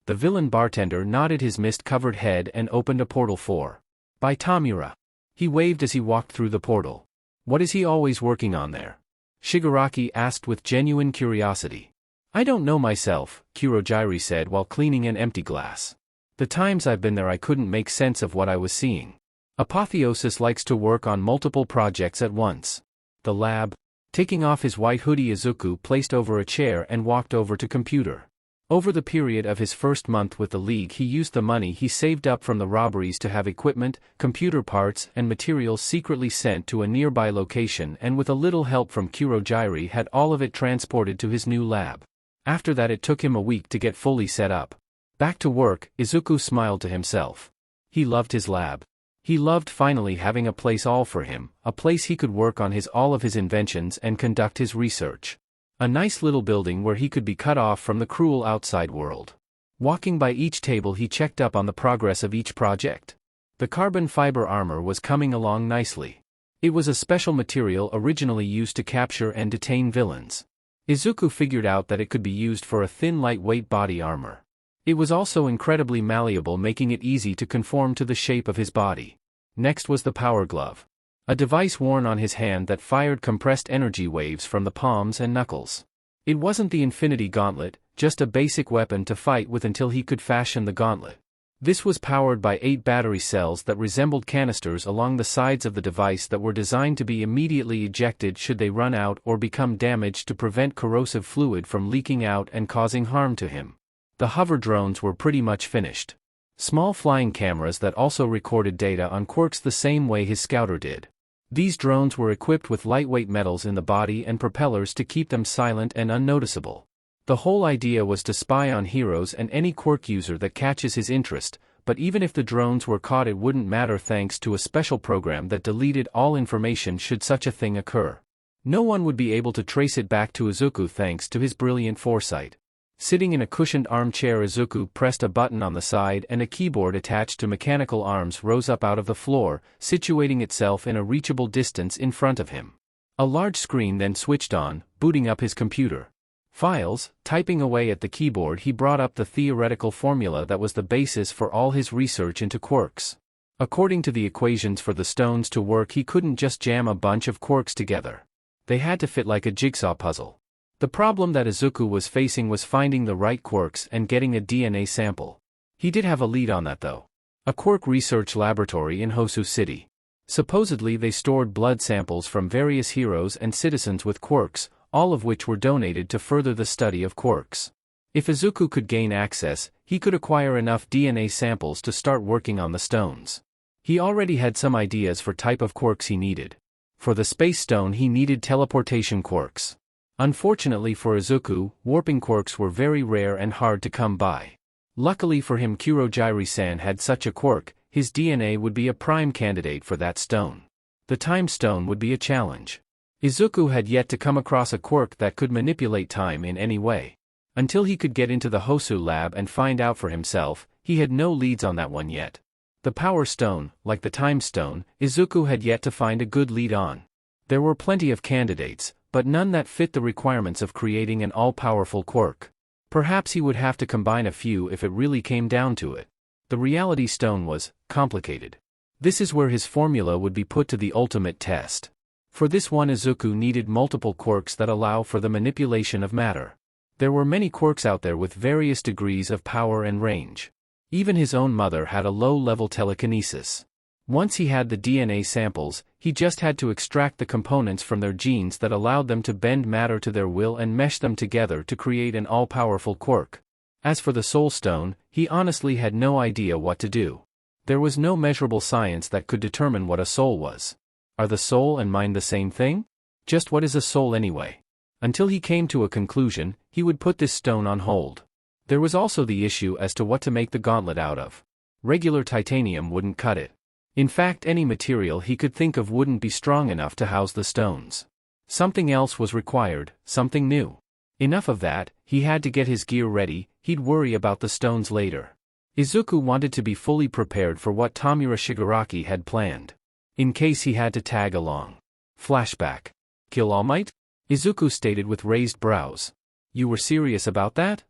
The villain bartender nodded his mist-covered head and opened a portal for by Tamura. He waved as he walked through the portal. What is he always working on there? Shigaraki asked with genuine curiosity. I don't know myself, Kurogiri said while cleaning an empty glass. The times I've been there I couldn't make sense of what I was seeing. Apotheosis likes to work on multiple projects at once. The lab. Taking off his white hoodie, Izuku placed over a chair and walked over to computer. Over the period of his first month with the League, he used the money he saved up from the robberies to have equipment, computer parts and materials secretly sent to a nearby location, and with a little help from Kurogiri had all of it transported to his new lab. After that it took him a week to get fully set up. Back to work, Izuku smiled to himself. He loved his lab. He loved finally having a place all for him, a place he could work on all of his inventions and conduct his research. A nice little building where he could be cut off from the cruel outside world. Walking by each table he checked up on the progress of each project. The carbon fiber armor was coming along nicely. It was a special material originally used to capture and detain villains. Izuku figured out that it could be used for a thin lightweight body armor. It was also incredibly malleable, making it easy to conform to the shape of his body. Next was the power glove. A device worn on his hand that fired compressed energy waves from the palms and knuckles. It wasn't the Infinity Gauntlet, just a basic weapon to fight with until he could fashion the gauntlet. This was powered by 8 battery cells that resembled canisters along the sides of the device that were designed to be immediately ejected should they run out or become damaged to prevent corrosive fluid from leaking out and causing harm to him. The hover drones were pretty much finished. Small flying cameras that also recorded data on quirks the same way his scouter did. These drones were equipped with lightweight metals in the body and propellers to keep them silent and unnoticeable. The whole idea was to spy on heroes and any quirk user that catches his interest, but even if the drones were caught it wouldn't matter thanks to a special program that deleted all information should such a thing occur. No one would be able to trace it back to Izuku thanks to his brilliant foresight. Sitting in a cushioned armchair, Izuku pressed a button on the side and a keyboard attached to mechanical arms rose up out of the floor, situating itself in a reachable distance in front of him. A large screen then switched on, booting up his computer. Files. Typing away at the keyboard he brought up the theoretical formula that was the basis for all his research into quirks. According to the equations for the stones to work, he couldn't just jam a bunch of quirks together. They had to fit like a jigsaw puzzle. The problem that Izuku was facing was finding the right quirks and getting a DNA sample. He did have a lead on that though. A quirk research laboratory in Hosu City. Supposedly they stored blood samples from various heroes and citizens with quirks, all of which were donated to further the study of quirks. If Izuku could gain access, he could acquire enough DNA samples to start working on the stones. He already had some ideas for type of quirks he needed. For the space stone he needed teleportation quirks. Unfortunately for Izuku, warping quirks were very rare and hard to come by. Luckily for him, Kurogiri-san had such a quirk. His DNA would be a prime candidate for that stone. The time stone would be a challenge. Izuku had yet to come across a quirk that could manipulate time in any way. Until he could get into the Hosu lab and find out for himself, he had no leads on that one yet. The power stone, like the time stone, Izuku had yet to find a good lead on. There were plenty of candidates, but none that fit the requirements of creating an all-powerful quirk. Perhaps he would have to combine a few if it really came down to it. The reality stone was complicated. This is where his formula would be put to the ultimate test. For this one, Izuku needed multiple quirks that allow for the manipulation of matter. There were many quirks out there with various degrees of power and range. Even his own mother had a low-level telekinesis. Once he had the DNA samples, he just had to extract the components from their genes that allowed them to bend matter to their will and mesh them together to create an all-powerful quirk. As for the Soul Stone, he honestly had no idea what to do. There was no measurable science that could determine what a soul was. Are the soul and mind the same thing? Just what is a soul anyway? Until he came to a conclusion, he would put this stone on hold. There was also the issue as to what to make the gauntlet out of. Regular titanium wouldn't cut it. In fact, any material he could think of wouldn't be strong enough to house the stones. Something else was required, something new. Enough of that, he had to get his gear ready, he'd worry about the stones later. Izuku wanted to be fully prepared for what Tamura Shigaraki had planned. in case he had to tag along. Flashback. Kill All Might? Izuku stated with raised brows. You were serious about that?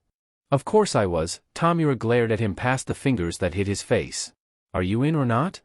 Of course I was. Tamura glared at him past the fingers that hid his face. Are you in or not?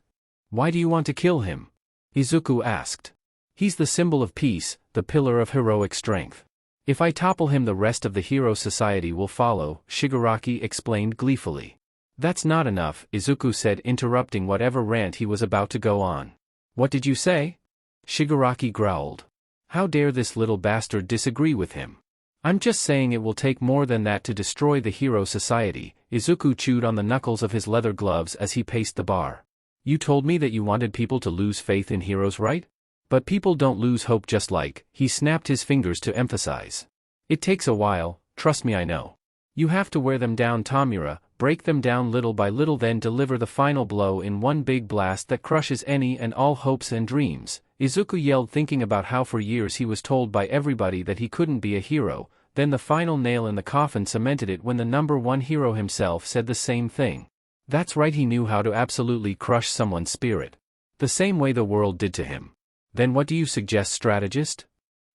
Why do you want to kill him? Izuku asked. He's the symbol of peace, the pillar of heroic strength. If I topple him, the rest of the hero society will follow, Shigaraki explained gleefully. That's not enough, Izuku said, interrupting whatever rant he was about to go on. What did you say? Shigaraki growled. How dare this little bastard disagree with him? I'm just saying it will take more than that to destroy the hero society. Izuku chewed on the knuckles of his leather gloves as he paced the bar. You told me that you wanted people to lose faith in heroes, right? But people don't lose hope just like, he snapped his fingers to emphasize. It takes a while, trust me I know. You have to wear them down, Tamura, break them down little by little, then deliver the final blow in one big blast that crushes any and all hopes and dreams. Izuku yelled, thinking about how for years he was told by everybody that he couldn't be a hero, then the final nail in the coffin cemented it when the number one hero himself said the same thing. That's right, he knew how to absolutely crush someone's spirit. The same way the world did to him. Then what do you suggest, strategist?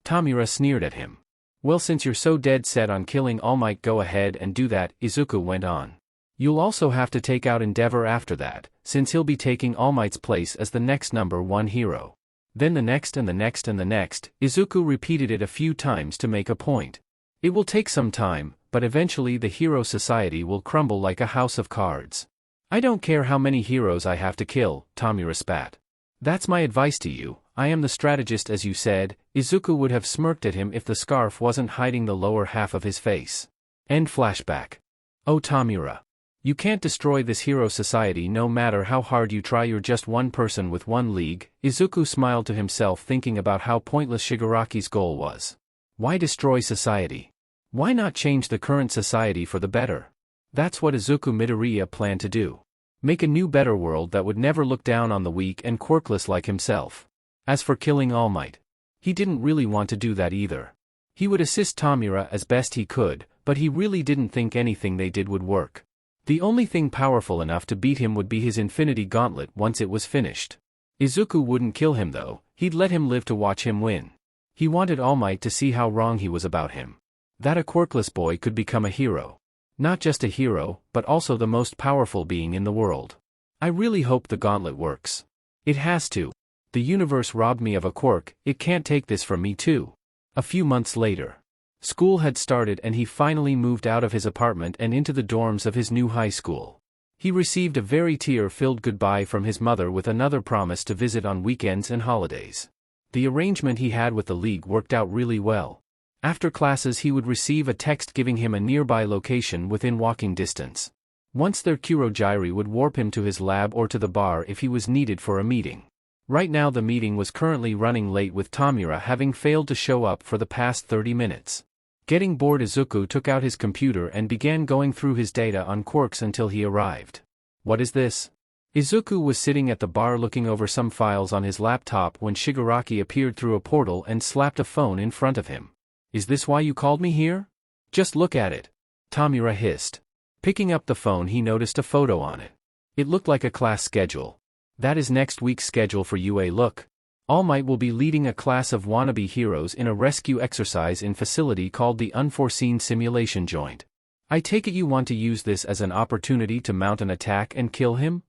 Tamura sneered at him. Well, since you're so dead set on killing All Might, go ahead and do that, Izuku went on. You'll also have to take out Endeavor after that, since he'll be taking All Might's place as the next number one hero. Then the next and the next and the next, Izuku repeated it a few times to make a point. It will take some time, but eventually the hero society will crumble like a house of cards. I don't care how many heroes I have to kill, Tamura spat. That's my advice to you. I am the strategist, as you said. Izuku would have smirked at him if the scarf wasn't hiding the lower half of his face. End flashback. Oh Tamura. You can't destroy this hero society no matter how hard you try, you're just one person with one league. Izuku smiled to himself, thinking about how pointless Shigaraki's goal was. Why destroy society? Why not change the current society for the better? That's what Izuku Midoriya planned to do. Make a new better world that would never look down on the weak and quirkless like himself. As for killing All Might, he didn't really want to do that either. He would assist Tamura as best he could, but he really didn't think anything they did would work. The only thing powerful enough to beat him would be his Infinity Gauntlet once it was finished. Izuku wouldn't kill him though, he'd let him live to watch him win. He wanted All Might to see how wrong he was about him. That a quirkless boy could become a hero. Not just a hero, but also the most powerful being in the world. I really hope the gauntlet works. It has to. The universe robbed me of a quirk, it can't take this from me too. A few months later. School had started and he finally moved out of his apartment and into the dorms of his new high school. He received a very tear-filled goodbye from his mother with another promise to visit on weekends and holidays. The arrangement he had with the league worked out really well. After classes he would receive a text giving him a nearby location within walking distance. Once there, Kurogyari would warp him to his lab or to the bar if he was needed for a meeting. Right now the meeting was currently running late, with Tamura having failed to show up for the past 30 minutes. Getting bored, Izuku took out his computer and began going through his data on quirks until he arrived. What is this? Izuku was sitting at the bar looking over some files on his laptop when Shigaraki appeared through a portal and slapped a phone in front of him. Is this why you called me here? Just look at it. Tamura hissed. Picking up the phone, he noticed a photo on it. It looked like a class schedule. That is next week's schedule for UA. Look. All Might will be leading a class of wannabe heroes in a rescue exercise in facility called the Unforeseen Simulation Joint. I take it you want to use this as an opportunity to mount an attack and kill him?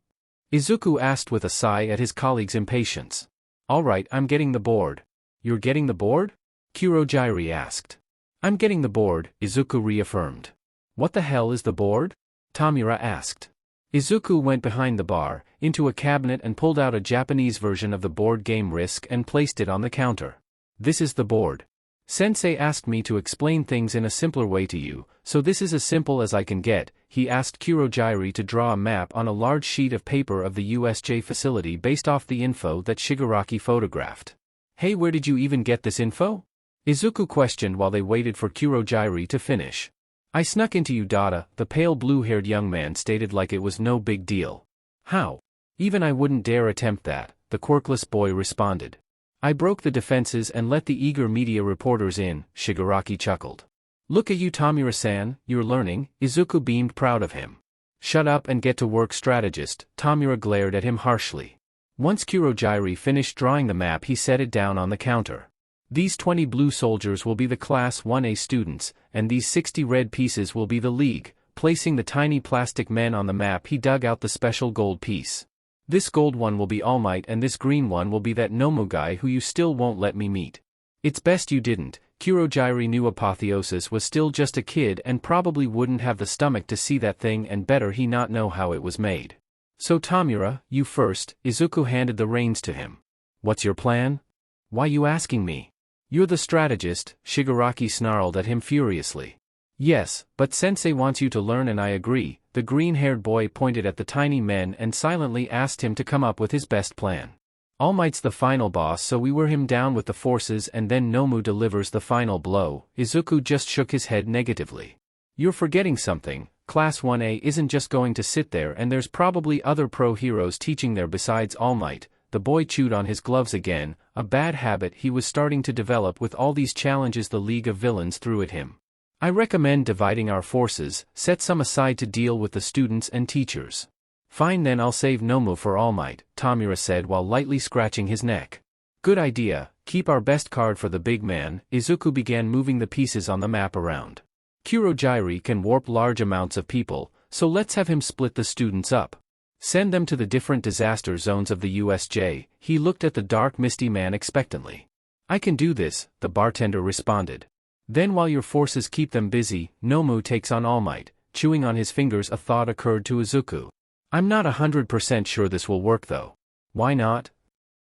Izuku asked with a sigh at his colleague's impatience. Alright, I'm getting the board. You're getting the board? Kurogyari asked. I'm getting the board, Izuku reaffirmed. What the hell is the board? Tamura asked. Izuku went behind the bar, into a cabinet, and pulled out a Japanese version of the board game Risk and placed it on the counter. This is the board. Sensei asked me to explain things in a simpler way to you, so this is as simple as I can get. He asked Kurogyari to draw a map on a large sheet of paper of the USJ facility based off the info that Shigaraki photographed. Hey, where did you even get this info? Izuku questioned while they waited for Kurogyari to finish. I snuck into you, Dada, the pale blue-haired young man stated like it was no big deal. How? Even I wouldn't dare attempt that, the quirkless boy responded. I broke the defenses and let the eager media reporters in, Shigaraki chuckled. Look at you, Tamura-san, you're learning. Izuku beamed, proud of him. Shut up and get to work, strategist, Tamura glared at him harshly. Once Kurojairi finished drawing the map, he set it down on the counter. These 20 blue soldiers will be the Class 1A students, and these 60 red pieces will be the League. Placing the tiny plastic men on the map, he dug out the special gold piece. This gold one will be All Might, and this green one will be that Nomu guy who you still won't let me meet. It's best you didn't. Kurojairi knew Apotheosis was still just a kid and probably wouldn't have the stomach to see that thing, and better he not know how it was made. So Tamura, you first. Izuku handed the reins to him. What's your plan? Why you asking me? You're the strategist, Shigaraki snarled at him furiously. Yes, but Sensei wants you to learn and I agree. The green-haired boy pointed at the tiny men and silently asked him to come up with his best plan. All Might's the final boss, so we wear him down with the forces and then Nomu delivers the final blow. Izuku just shook his head negatively. You're forgetting something. Class 1A isn't just going to sit there, and there's probably other pro heroes teaching there besides All Might. The boy chewed on his gloves again, a bad habit he was starting to develop with all these challenges the League of Villains threw at him. I recommend dividing our forces, set some aside to deal with the students and teachers. Fine, then I'll save Nomu for All Might, Tamura said while lightly scratching his neck. Good idea, keep our best card for the big man. Izuku began moving the pieces on the map around. Kurojairi can warp large amounts of people, so let's have him split the students up. Send them to the different disaster zones of the USJ. He looked at the dark misty man expectantly. I can do this, the bartender responded. Then while your forces keep them busy, Nomu takes on All Might. Chewing on his fingers, a thought occurred to Izuku. I'm not 100% sure this will work though. Why not?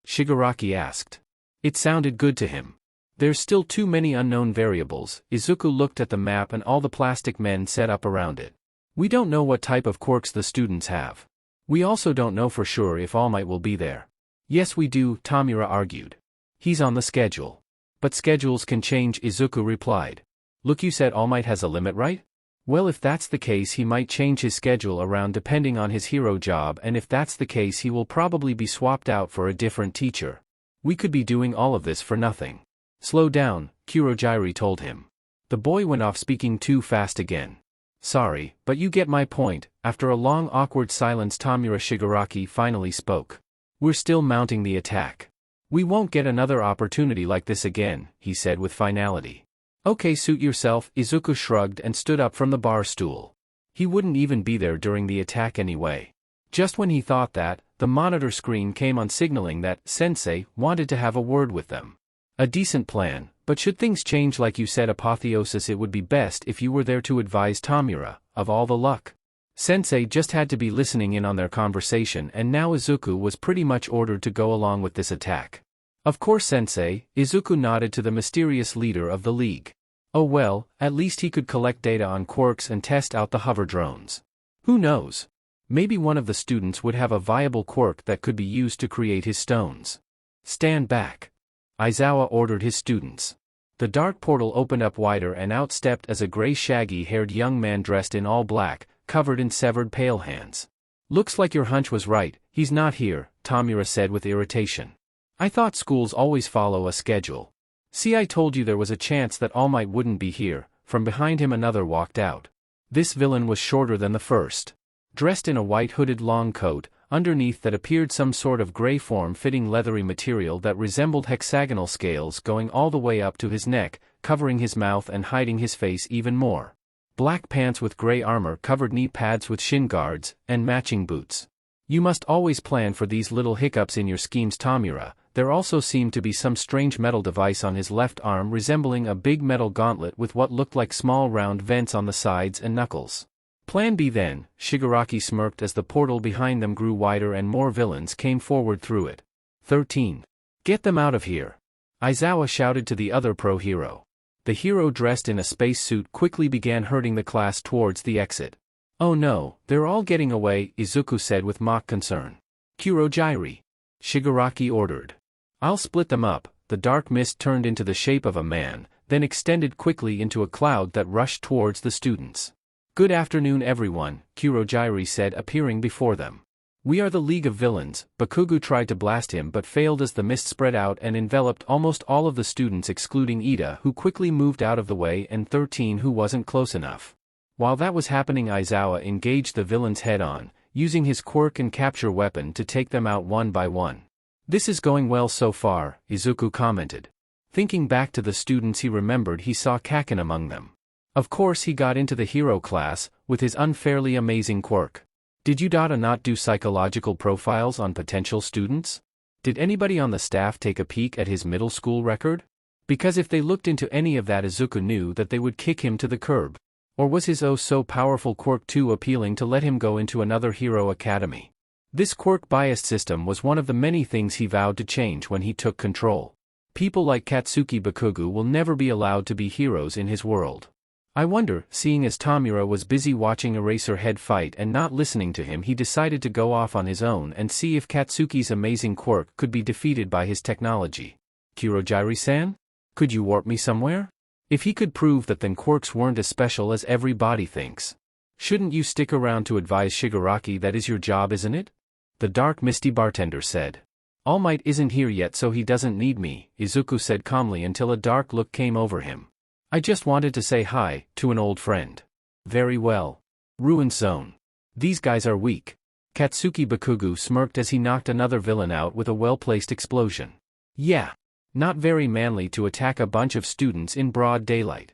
Shigaraki asked. It sounded good to him. There's still too many unknown variables. Izuku looked at the map and all the plastic men set up around it. We don't know what type of quirks the students have. We also don't know for sure if All Might will be there. Yes we do, Tamura argued. He's on the schedule. But schedules can change, Izuku replied. Look, you said All Might has a limit, right? Well, if that's the case, he might change his schedule around depending on his hero job, and if that's the case, he will probably be swapped out for a different teacher. We could be doing all of this for nothing. Slow down, Kurojairi told him. The boy went off speaking too fast again. Sorry, but you get my point. After a long awkward silence, Tamura Shigaraki finally spoke. We're still mounting the attack. We won't get another opportunity like this again, he said with finality. Okay, suit yourself. Izuku shrugged and stood up from the bar stool. He wouldn't even be there during the attack anyway. Just when he thought that, the monitor screen came on signaling that Sensei wanted to have a word with them. A decent plan, but should things change like you said, Apotheosis, it would be best if you were there to advise Tamura of all the luck. Sensei just had to be listening in on their conversation, and now Izuku was pretty much ordered to go along with this attack. Of course, Sensei. Izuku nodded to the mysterious leader of the League. Oh well, at least he could collect data on quirks and test out the hover drones. Who knows? Maybe one of the students would have a viable quirk that could be used to create his stones. Stand back. Aizawa ordered his students. The dark portal opened up wider and out stepped as a gray shaggy-haired young man dressed in all black, covered in severed pale hands. Looks like your hunch was right, he's not here, Tamura said with irritation. I thought schools always follow a schedule. See, I told you there was a chance that All Might wouldn't be here. From behind him another walked out. This villain was shorter than the first. Dressed in a white hooded long coat, underneath that appeared some sort of gray form-fitting leathery material that resembled hexagonal scales going all the way up to his neck, covering his mouth and hiding his face even more. Black pants with gray armor covered knee pads with shin guards, and matching boots. You must always plan for these little hiccups in your schemes, Tamura. There also seemed to be some strange metal device on his left arm resembling a big metal gauntlet with what looked like small round vents on the sides and knuckles. Plan B then, Shigaraki smirked as the portal behind them grew wider and more villains came forward through it. 13. Get them out of here. Aizawa shouted to the other pro hero. The hero dressed in a space suit quickly began herding the class towards the exit. Oh no, they're all getting away, Izuku said with mock concern. Kurojairi. Shigaraki ordered. I'll split them up. The dark mist turned into the shape of a man, then extended quickly into a cloud that rushed towards the students. Good afternoon everyone, Kurojairi said, appearing before them. We are the League of Villains. Bakugo tried to blast him but failed as the mist spread out and enveloped almost all of the students excluding Ida, who quickly moved out of the way, and 13, who wasn't close enough. While that was happening, Aizawa engaged the villains head-on, using his quirk and capture weapon to take them out one by one. This is going well so far, Izuku commented. Thinking back to the students he remembered, he saw Kaken among them. Of course he got into the hero class, with his unfairly amazing quirk. Did you not do psychological profiles on potential students? Did anybody on the staff take a peek at his middle school record? Because if they looked into any of that, Izuku knew that they would kick him to the curb. Or was his oh-so-powerful quirk too appealing to let him go into another hero academy? This quirk-biased system was one of the many things he vowed to change when he took control. People like Katsuki Bakugo will never be allowed to be heroes in his world. I wonder, seeing as Tamura was busy watching Eraserhead fight and not listening to him, he decided to go off on his own and see if Katsuki's amazing quirk could be defeated by his technology. Kurogiri-san? Could you warp me somewhere? If he could prove that then quirks weren't as special as everybody thinks. Shouldn't you stick around to advise Shigaraki? That is your job, isn't it? The dark misty bartender said. All Might isn't here yet, so he doesn't need me, Izuku said calmly until a dark look came over him. I just wanted to say hi to an old friend. Very well. Ruin Zone. These guys are weak. Katsuki Bakugo smirked as he knocked another villain out with a well-placed explosion. Yeah. Not very manly to attack a bunch of students in broad daylight.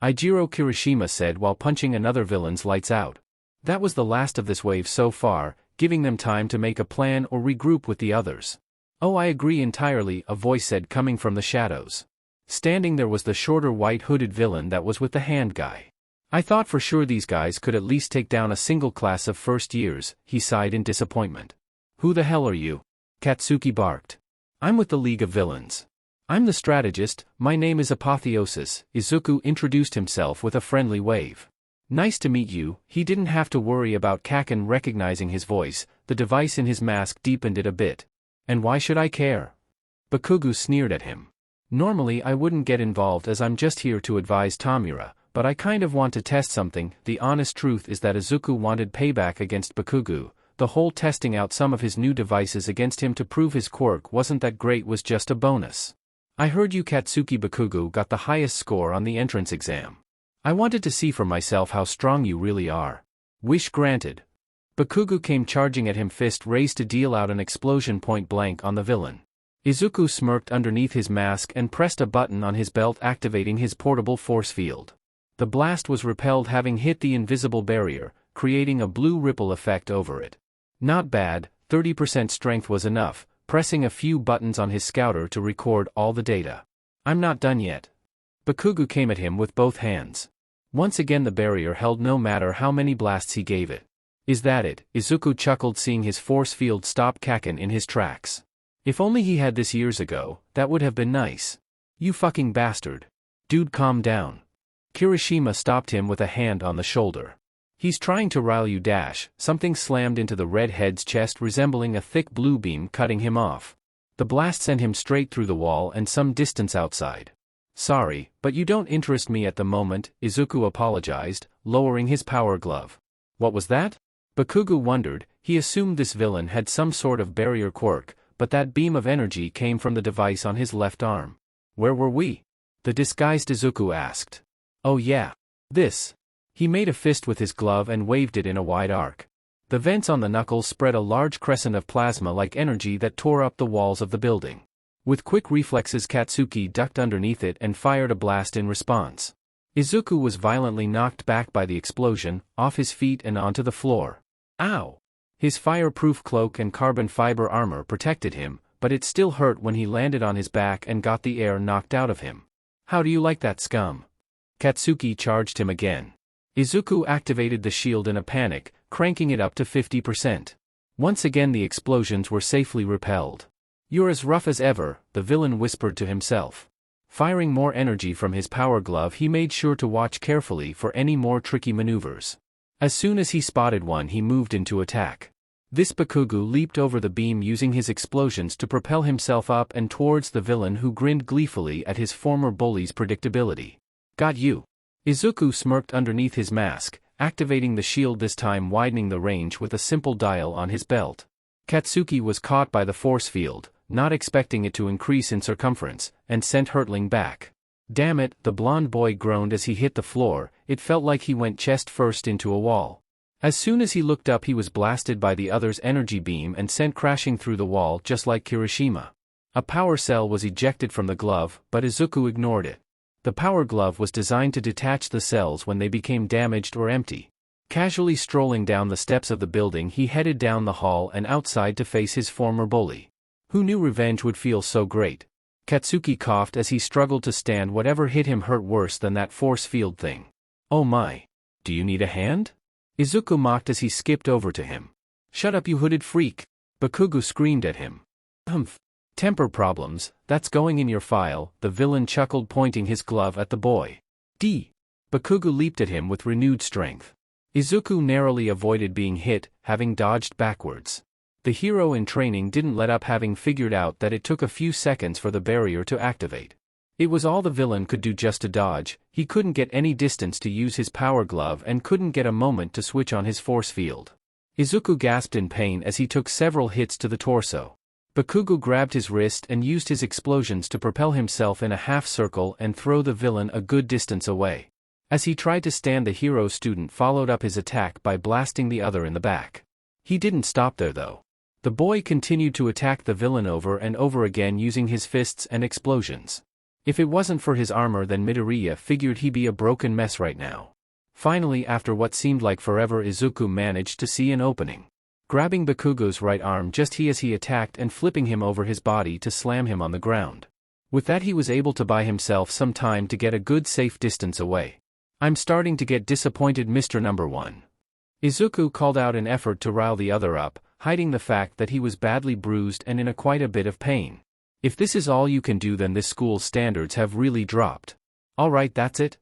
Eijiro Kirishima said while punching another villain's lights out. That was the last of this wave so far, giving them time to make a plan or regroup with the others. Oh, I agree entirely, a voice said coming from the shadows. Standing there was the shorter white hooded villain that was with the hand guy. I thought for sure these guys could at least take down a single class of first years, he sighed in disappointment. Who the hell are you? Katsuki barked. I'm with the League of Villains. I'm the strategist, my name is Apotheosis, Izuku introduced himself with a friendly wave. Nice to meet you. He didn't have to worry about Kaken recognizing his voice, the device in his mask deepened it a bit. And why should I care? Bakugo sneered at him. Normally I wouldn't get involved as I'm just here to advise Tamura, but I kind of want to test something. The honest truth is that Izuku wanted payback against Bakugo. The whole testing out some of his new devices against him to prove his quirk wasn't that great was just a bonus. I heard you Katsuki Bakugo got the highest score on the entrance exam. I wanted to see for myself how strong you really are. Wish granted. Bakugo came charging at him, fist raised to deal out an explosion point blank on the villain. Izuku smirked underneath his mask and pressed a button on his belt, activating his portable force field. The blast was repelled, having hit the invisible barrier, creating a blue ripple effect over it. Not bad, 30% strength was enough, pressing a few buttons on his scouter to record all the data. I'm not done yet. Bakugo came at him with both hands. Once again the barrier held no matter how many blasts he gave it. Is that it? Izuku chuckled, seeing his force field stop Kaken in his tracks. If only he had this years ago, that would have been nice. You fucking bastard. Dude, calm down. Kirishima stopped him with a hand on the shoulder. He's trying to rile you. Something slammed into the redhead's chest resembling a thick blue beam, cutting him off. The blast sent him straight through the wall and some distance outside. Sorry, but you don't interest me at the moment, Izuku apologized, lowering his power glove. What was that? Bakugo wondered. He assumed this villain had some sort of barrier quirk, but that beam of energy came from the device on his left arm. Where were we? The disguised Izuku asked. Oh yeah. This. He made a fist with his glove and waved it in a wide arc. The vents on the knuckles spread a large crescent of plasma-like energy that tore up the walls of the building. With quick reflexes, Katsuki ducked underneath it and fired a blast in response. Izuku was violently knocked back by the explosion, off his feet and onto the floor. Ow! His fireproof cloak and carbon fiber armor protected him, but it still hurt when he landed on his back and got the air knocked out of him. How do you like that, scum? Katsuki charged him again. Izuku activated the shield in a panic, cranking it up to 50%. Once again the explosions were safely repelled. You're as rough as ever, the villain whispered to himself. Firing more energy from his power glove, he made sure to watch carefully for any more tricky maneuvers. As soon as he spotted one, he moved into attack. This Bakugo leaped over the beam using his explosions to propel himself up and towards the villain, who grinned gleefully at his former bully's predictability. Got you. Izuku smirked underneath his mask, activating the shield, this time widening the range with a simple dial on his belt. Katsuki was caught by the force field, not expecting it to increase in circumference, and sent hurtling back. Damn it, the blonde boy groaned as he hit the floor. It felt like he went chest first into a wall. As soon as he looked up he was blasted by the other's energy beam and sent crashing through the wall just like Kirishima. A power cell was ejected from the glove, but Izuku ignored it. The power glove was designed to detach the cells when they became damaged or empty. Casually strolling down the steps of the building he headed down the hall and outside to face his former bully. Who knew revenge would feel so great? Katsuki coughed as he struggled to stand. Whatever hit him hurt worse than that force field thing. Oh my. Do you need a hand? Izuku mocked as he skipped over to him. Shut up you hooded freak. Bakugo screamed at him. Humph. Temper problems, that's going in your file, the villain chuckled pointing his glove at the boy. Bakugo leaped at him with renewed strength. Izuku narrowly avoided being hit, having dodged backwards. The hero in training didn't let up, having figured out that it took a few seconds for the barrier to activate. It was all the villain could do just to dodge. He couldn't get any distance to use his power glove and couldn't get a moment to switch on his force field. Izuku gasped in pain as he took several hits to the torso. Bakugo grabbed his wrist and used his explosions to propel himself in a half-circle and throw the villain a good distance away. As he tried to stand, the hero student followed up his attack by blasting the other in the back. He didn't stop there though. The boy continued to attack the villain over and over again using his fists and explosions. If it wasn't for his armor, then Midoriya figured he'd be a broken mess right now. Finally, after what seemed like forever, Izuku managed to see an opening. Grabbing Bakugo's right arm just as he attacked and flipping him over his body to slam him on the ground. With that he was able to buy himself some time to get a good safe distance away. I'm starting to get disappointed, Mr. Number 1. Izuku called out in effort to rile the other up, hiding the fact that he was badly bruised and in quite a bit of pain. If this is all you can do, then this school's standards have really dropped. Alright, that's it.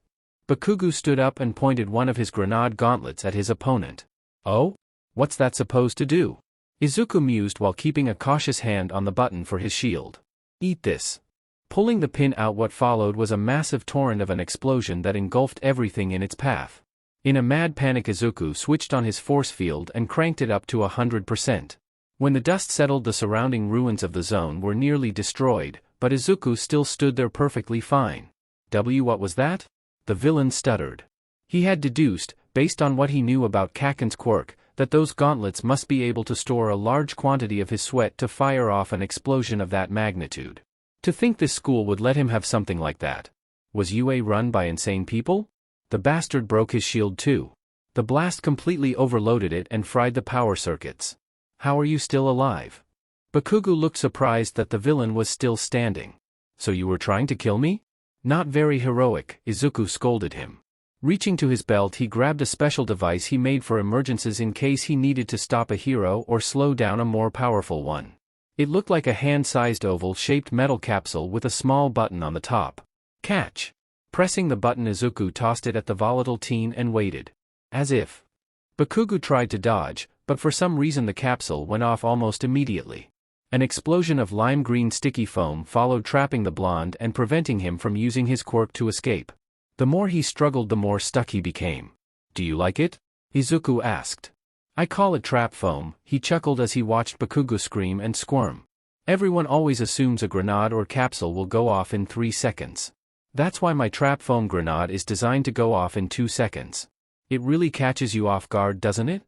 Bakugo stood up and pointed one of his grenade gauntlets at his opponent. Oh? What's that supposed to do? Izuku mused while keeping a cautious hand on the button for his shield. Eat this. Pulling the pin out, what followed was a massive torrent of an explosion that engulfed everything in its path. In a mad panic, Izuku switched on his force field and cranked it up to 100%. When the dust settled, the surrounding ruins of the zone were nearly destroyed, but Izuku still stood there perfectly fine. What was that? The villain stuttered. He had deduced, based on what he knew about Kaken's quirk, that those gauntlets must be able to store a large quantity of his sweat to fire off an explosion of that magnitude. To think this school would let him have something like that. Was UA run by insane people? The bastard broke his shield too. The blast completely overloaded it and fried the power circuits. How are you still alive? Bakugo looked surprised that the villain was still standing. So you were trying to kill me? Not very heroic, Izuku scolded him. Reaching to his belt, he grabbed a special device he made for emergencies in case he needed to stop a hero or slow down a more powerful one. It looked like a hand-sized oval-shaped metal capsule with a small button on the top. Catch! Pressing the button, Izuku tossed it at the volatile teen and waited. As if. Bakugo tried to dodge, but for some reason the capsule went off almost immediately. An explosion of lime-green sticky foam followed, trapping the blonde and preventing him from using his quirk to escape. The more he struggled, the more stuck he became. Do you like it? Izuku asked. I call it trap foam, he chuckled as he watched Bakugo scream and squirm. Everyone always assumes a grenade or capsule will go off in 3 seconds. That's why my trap foam grenade is designed to go off in 2 seconds. It really catches you off guard, doesn't it?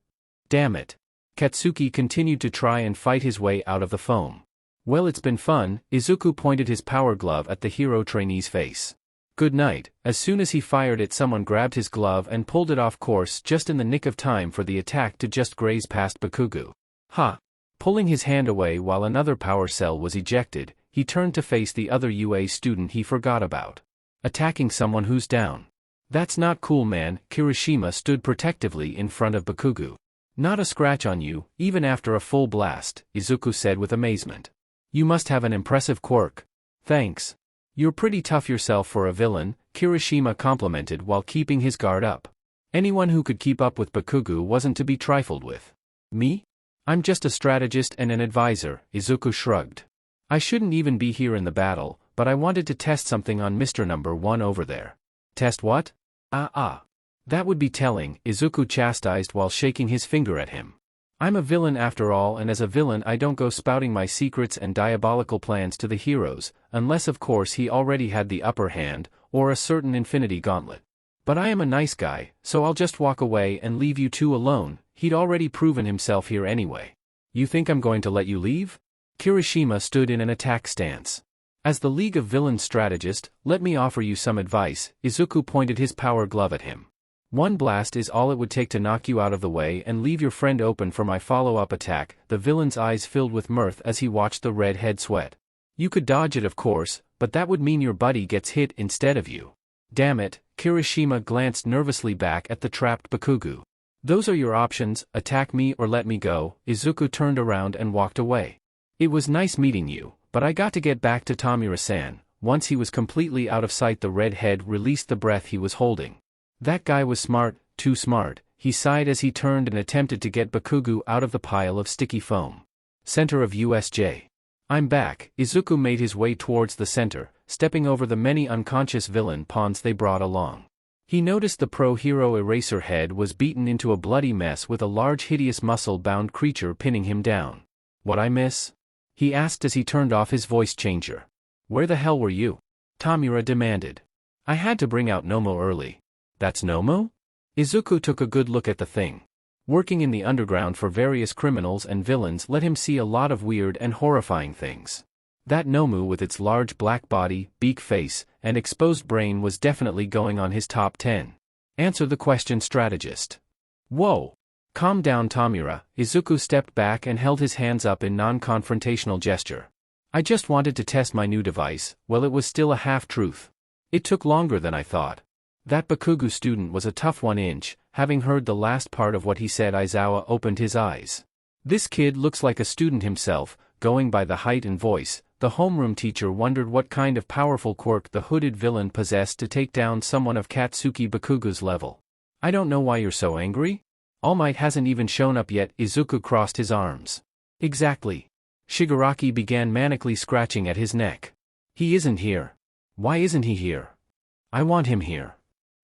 Damn it. Katsuki continued to try and fight his way out of the foam. Well, it's been fun. Izuku pointed his power glove at the hero trainee's face. Good night. As soon as he fired it, someone grabbed his glove and pulled it off course just in the nick of time for the attack to just graze past Bakugo. Ha! Pulling his hand away while another power cell was ejected, he turned to face the other UA student he forgot about. Attacking someone who's down. That's not cool, man. Kirishima stood protectively in front of Bakugo. Not a scratch on you, even after a full blast, Izuku said with amazement. You must have an impressive quirk. Thanks. You're pretty tough yourself for a villain, Kirishima complimented while keeping his guard up. Anyone who could keep up with Bakugo wasn't to be trifled with. Me? I'm just a strategist and an advisor, Izuku shrugged. I shouldn't even be here in the battle, but I wanted to test something on Mr. Number 1 over there. Test what? That would be telling, Izuku chastised while shaking his finger at him. I'm a villain after all, and as a villain I don't go spouting my secrets and diabolical plans to the heroes, unless of course he already had the upper hand, or a certain infinity gauntlet. But I am a nice guy, so I'll just walk away and leave you two alone. He'd already proven himself here anyway. You think I'm going to let you leave? Kirishima stood in an attack stance. As the League of Villains strategist, let me offer you some advice. Izuku pointed his power glove at him. One blast is all it would take to knock you out of the way and leave your friend open for my follow-up attack. The villain's eyes filled with mirth as he watched the red head sweat. You could dodge it, of course, but that would mean your buddy gets hit instead of you. Damn it, Kirishima glanced nervously back at the trapped Bakugo. Those are your options, attack me or let me go. Izuku turned around and walked away. It was nice meeting you, but I got to get back to Tamura-san. Once he was completely out of sight, the red head released the breath he was holding. That guy was smart, too smart, he sighed as he turned and attempted to get Bakugo out of the pile of sticky foam. Center of USJ. I'm back. Izuku made his way towards the center, stepping over the many unconscious villain pawns they brought along. He noticed the pro-hero Eraserhead was beaten into a bloody mess with a large hideous muscle-bound creature pinning him down. What I miss? He asked as he turned off his voice changer. Where the hell were you? Tamura demanded. I had to bring out Nomu early. That's Nomu? Izuku took a good look at the thing. Working in the underground for various criminals and villains let him see a lot of weird and horrifying things. That Nomu with its large black body, beak face, and exposed brain was definitely going on his top 10. Answer the question, strategist. Whoa! Calm down, Tamura. Izuku stepped back and held his hands up in non-confrontational gesture. I just wanted to test my new device. Well, it was still a half-truth. It took longer than I thought. That Bakugo student was a tough 1-inch. Having heard the last part of what he said, Aizawa opened his eyes. This kid looks like a student himself. Going by the height and voice, the homeroom teacher wondered what kind of powerful quirk the hooded villain possessed to take down someone of Katsuki Bakugo's level. I don't know why you're so angry? All Might hasn't even shown up yet. Izuku crossed his arms. Exactly. Shigaraki began manically scratching at his neck. He isn't here. Why isn't he here? I want him here.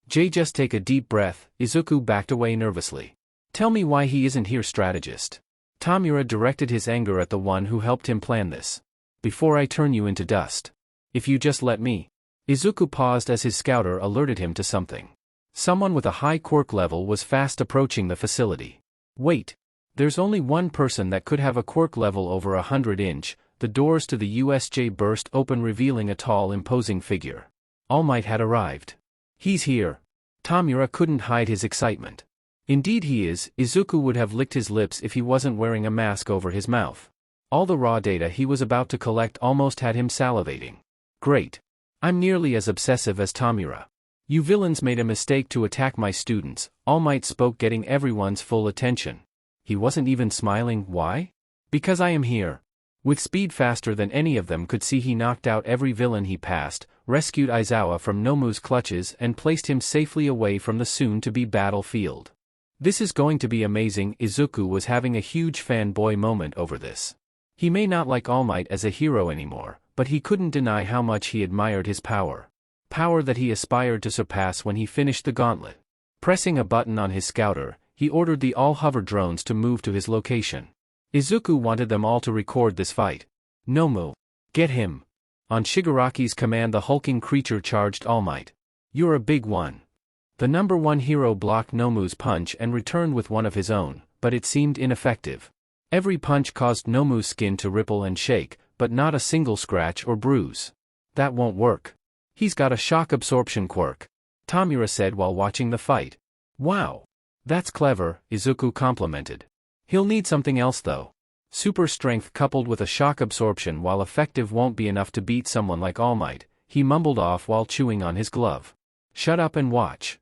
Just take a deep breath. Izuku backed away nervously. Tell me why he isn't here, strategist. Tamura directed his anger at the one who helped him plan this. Before I turn you into dust. If you just let me. Izuku paused as his scouter alerted him to something. Someone with a high quirk level was fast approaching the facility. Wait. There's only one person that could have a quirk level over 100-inch. The doors to the USJ burst open, revealing a tall, imposing figure. All Might had arrived. He's here. Tamura couldn't hide his excitement. Indeed he is. Izuku would have licked his lips if he wasn't wearing a mask over his mouth. All the raw data he was about to collect almost had him salivating. Great. I'm nearly as obsessive as Tamura. You villains made a mistake to attack my students. All Might spoke, getting everyone's full attention. He wasn't even smiling. Why? Because I am here. With speed faster than any of them could see, he knocked out every villain he passed, rescued Aizawa from Nomu's clutches and placed him safely away from the soon-to-be battlefield. This is going to be amazing. Izuku was having a huge fanboy moment over this. He may not like All Might as a hero anymore, but he couldn't deny how much he admired his power. Power that he aspired to surpass when he finished the gauntlet. Pressing a button on his scouter, he ordered the all-hover drones to move to his location. Izuku wanted them all to record this fight. Nomu. Get him. On Shigaraki's command, the hulking creature charged All Might. You're a big one. The number one hero blocked Nomu's punch and returned with one of his own, but it seemed ineffective. Every punch caused Nomu's skin to ripple and shake, but not a single scratch or bruise. That won't work. He's got a shock absorption quirk, Tamura said while watching the fight. Wow. That's clever, Izuku complimented. He'll need something else though. Super strength coupled with a shock absorption, while effective, won't be enough to beat someone like All Might, he mumbled off while chewing on his glove. Shut up and watch.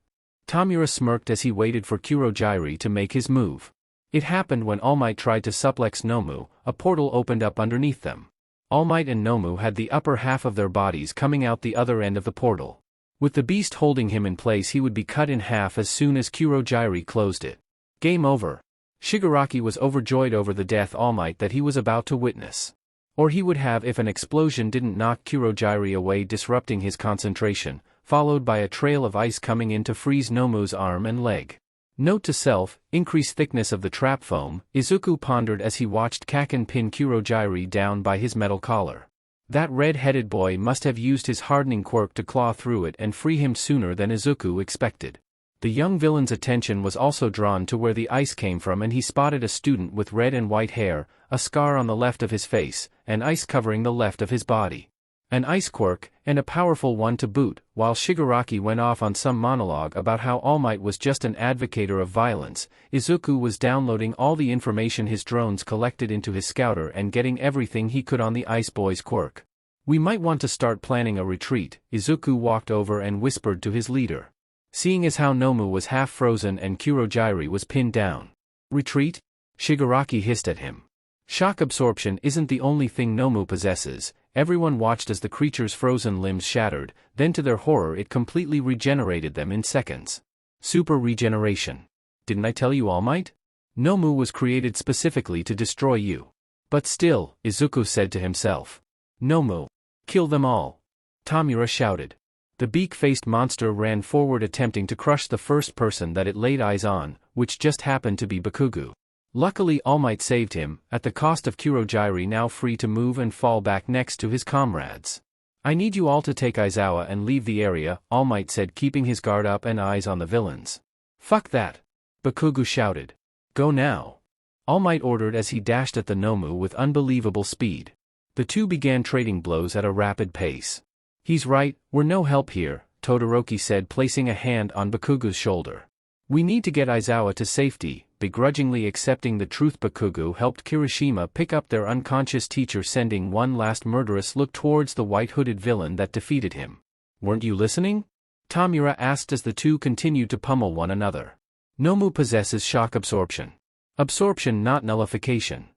Tamura smirked as he waited for Kurojairi to make his move. It happened when All Might tried to suplex Nomu. A portal opened up underneath them. All Might and Nomu had the upper half of their bodies coming out the other end of the portal. With the beast holding him in place, he would be cut in half as soon as Kurojairi closed it. Game over. Shigaraki was overjoyed over the death All Might that he was about to witness. Or he would have if an explosion didn't knock Kurojairi away, disrupting his concentration, followed by a trail of ice coming in to freeze Nomu's arm and leg. Note to self, increase thickness of the trap foam, Izuku pondered as he watched Kaken pin Kurojairi down by his metal collar. That red-headed boy must have used his hardening quirk to claw through it and free him sooner than Izuku expected. The young villain's attention was also drawn to where the ice came from, and he spotted a student with red and white hair, a scar on the left of his face, and ice covering the left of his body. An ice quirk, and a powerful one to boot. While Shigaraki went off on some monologue about how All Might was just an advocator of violence, Izuku was downloading all the information his drones collected into his scouter and getting everything he could on the Ice Boy's quirk. We might want to start planning a retreat. Izuku walked over and whispered to his leader. Seeing as how Nomu was half frozen and Kurojairi was pinned down. Retreat? Shigaraki hissed at him. Shock absorption isn't the only thing Nomu possesses. Everyone watched as the creature's frozen limbs shattered, then to their horror it completely regenerated them in seconds. Super regeneration. Didn't I tell you, All Might? Nomu was created specifically to destroy you. But still, Izuku said to himself. Nomu. Kill them all. Tamura shouted. The beak-faced monster ran forward attempting to crush the first person that it laid eyes on, which just happened to be Bakugo. Luckily All Might saved him, at the cost of Kurojairi now free to move and fall back next to his comrades. I need you all to take Aizawa and leave the area, All Might said, keeping his guard up and eyes on the villains. Fuck that! Bakugo shouted. Go now! All Might ordered as he dashed at the Nomu with unbelievable speed. The two began trading blows at a rapid pace. He's right, we're no help here, Todoroki said, placing a hand on Bakugo's shoulder. We need to get Aizawa to safety. Begrudgingly accepting the truth, Bakugo helped Kirishima pick up their unconscious teacher, sending one last murderous look towards the white-hooded villain that defeated him. Weren't you listening? Tamura asked as the two continued to pummel one another. Nomu possesses shock absorption. Absorption, not nullification.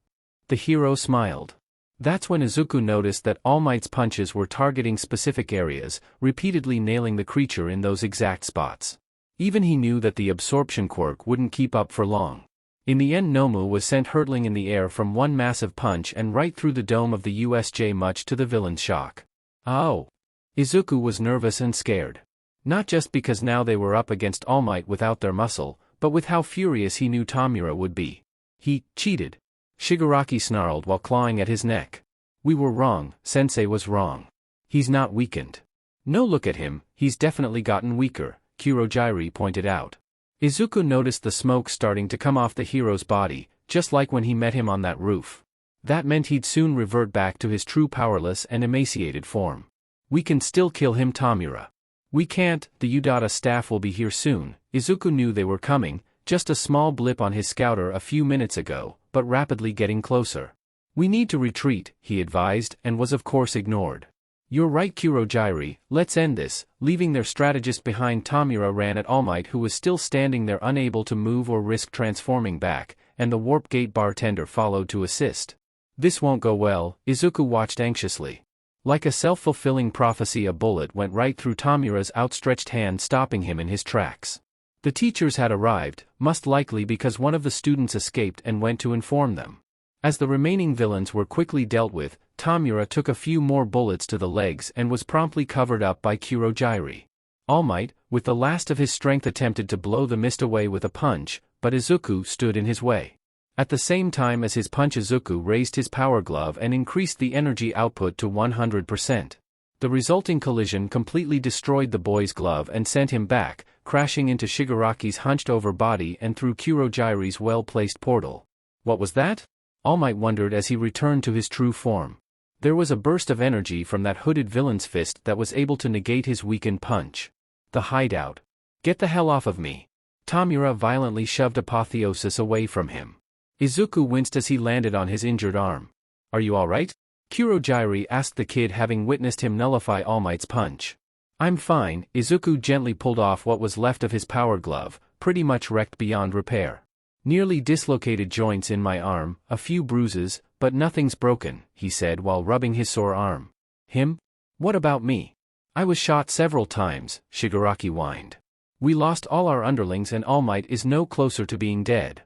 The hero smiled. That's when Izuku noticed that All Might's punches were targeting specific areas, repeatedly nailing the creature in those exact spots. Even he knew that the absorption quirk wouldn't keep up for long. In the end, Nomu was sent hurtling in the air from one massive punch and right through the dome of the USJ, much to the villain's shock. Oh! Izuku was nervous and scared. Not just because now they were up against All Might without their muscle, but with how furious he knew Tamura would be. He cheated. Shigaraki snarled while clawing at his neck. We were wrong, Sensei was wrong. He's not weakened. No, look at him, he's definitely gotten weaker, Kurojairi pointed out. Izuku noticed the smoke starting to come off the hero's body, just like when he met him on that roof. That meant he'd soon revert back to his true powerless and emaciated form. We can still kill him, Tamura. We can't, the Udata staff will be here soon. Izuku knew they were coming, just a small blip on his scouter a few minutes ago, but rapidly getting closer. We need to retreat, he advised, and was of course ignored. You're right, Kurojairi, let's end this. Leaving their strategist behind, Tamura ran at All Might, who was still standing there unable to move or risk transforming back, and the Warp Gate bartender followed to assist. This won't go well, Izuku watched anxiously. Like a self-fulfilling prophecy, a bullet went right through Tamura's outstretched hand, stopping him in his tracks. The teachers had arrived, most likely because one of the students escaped and went to inform them. As the remaining villains were quickly dealt with, Tamura took a few more bullets to the legs and was promptly covered up by Kurojairi. All Might, with the last of his strength, attempted to blow the mist away with a punch, but Izuku stood in his way. At the same time as his punch, Izuku raised his power glove and increased the energy output to 100%. The resulting collision completely destroyed the boy's glove and sent him back, crashing into Shigaraki's hunched-over body and through Kurojairi's well-placed portal. What was that? All Might wondered as he returned to his true form. There was a burst of energy from that hooded villain's fist that was able to negate his weakened punch. The hideout. Get the hell off of me. Tamura violently shoved Apotheosis away from him. Izuku winced as he landed on his injured arm. Are you alright? Kurojairi asked the kid, having witnessed him nullify All Might's punch. I'm fine. Izuku gently pulled off what was left of his power glove, pretty much wrecked beyond repair. Nearly dislocated joints in my arm, a few bruises, but nothing's broken, he said while rubbing his sore arm. Him? What about me? I was shot several times, Shigaraki whined. We lost all our underlings and All Might is no closer to being dead.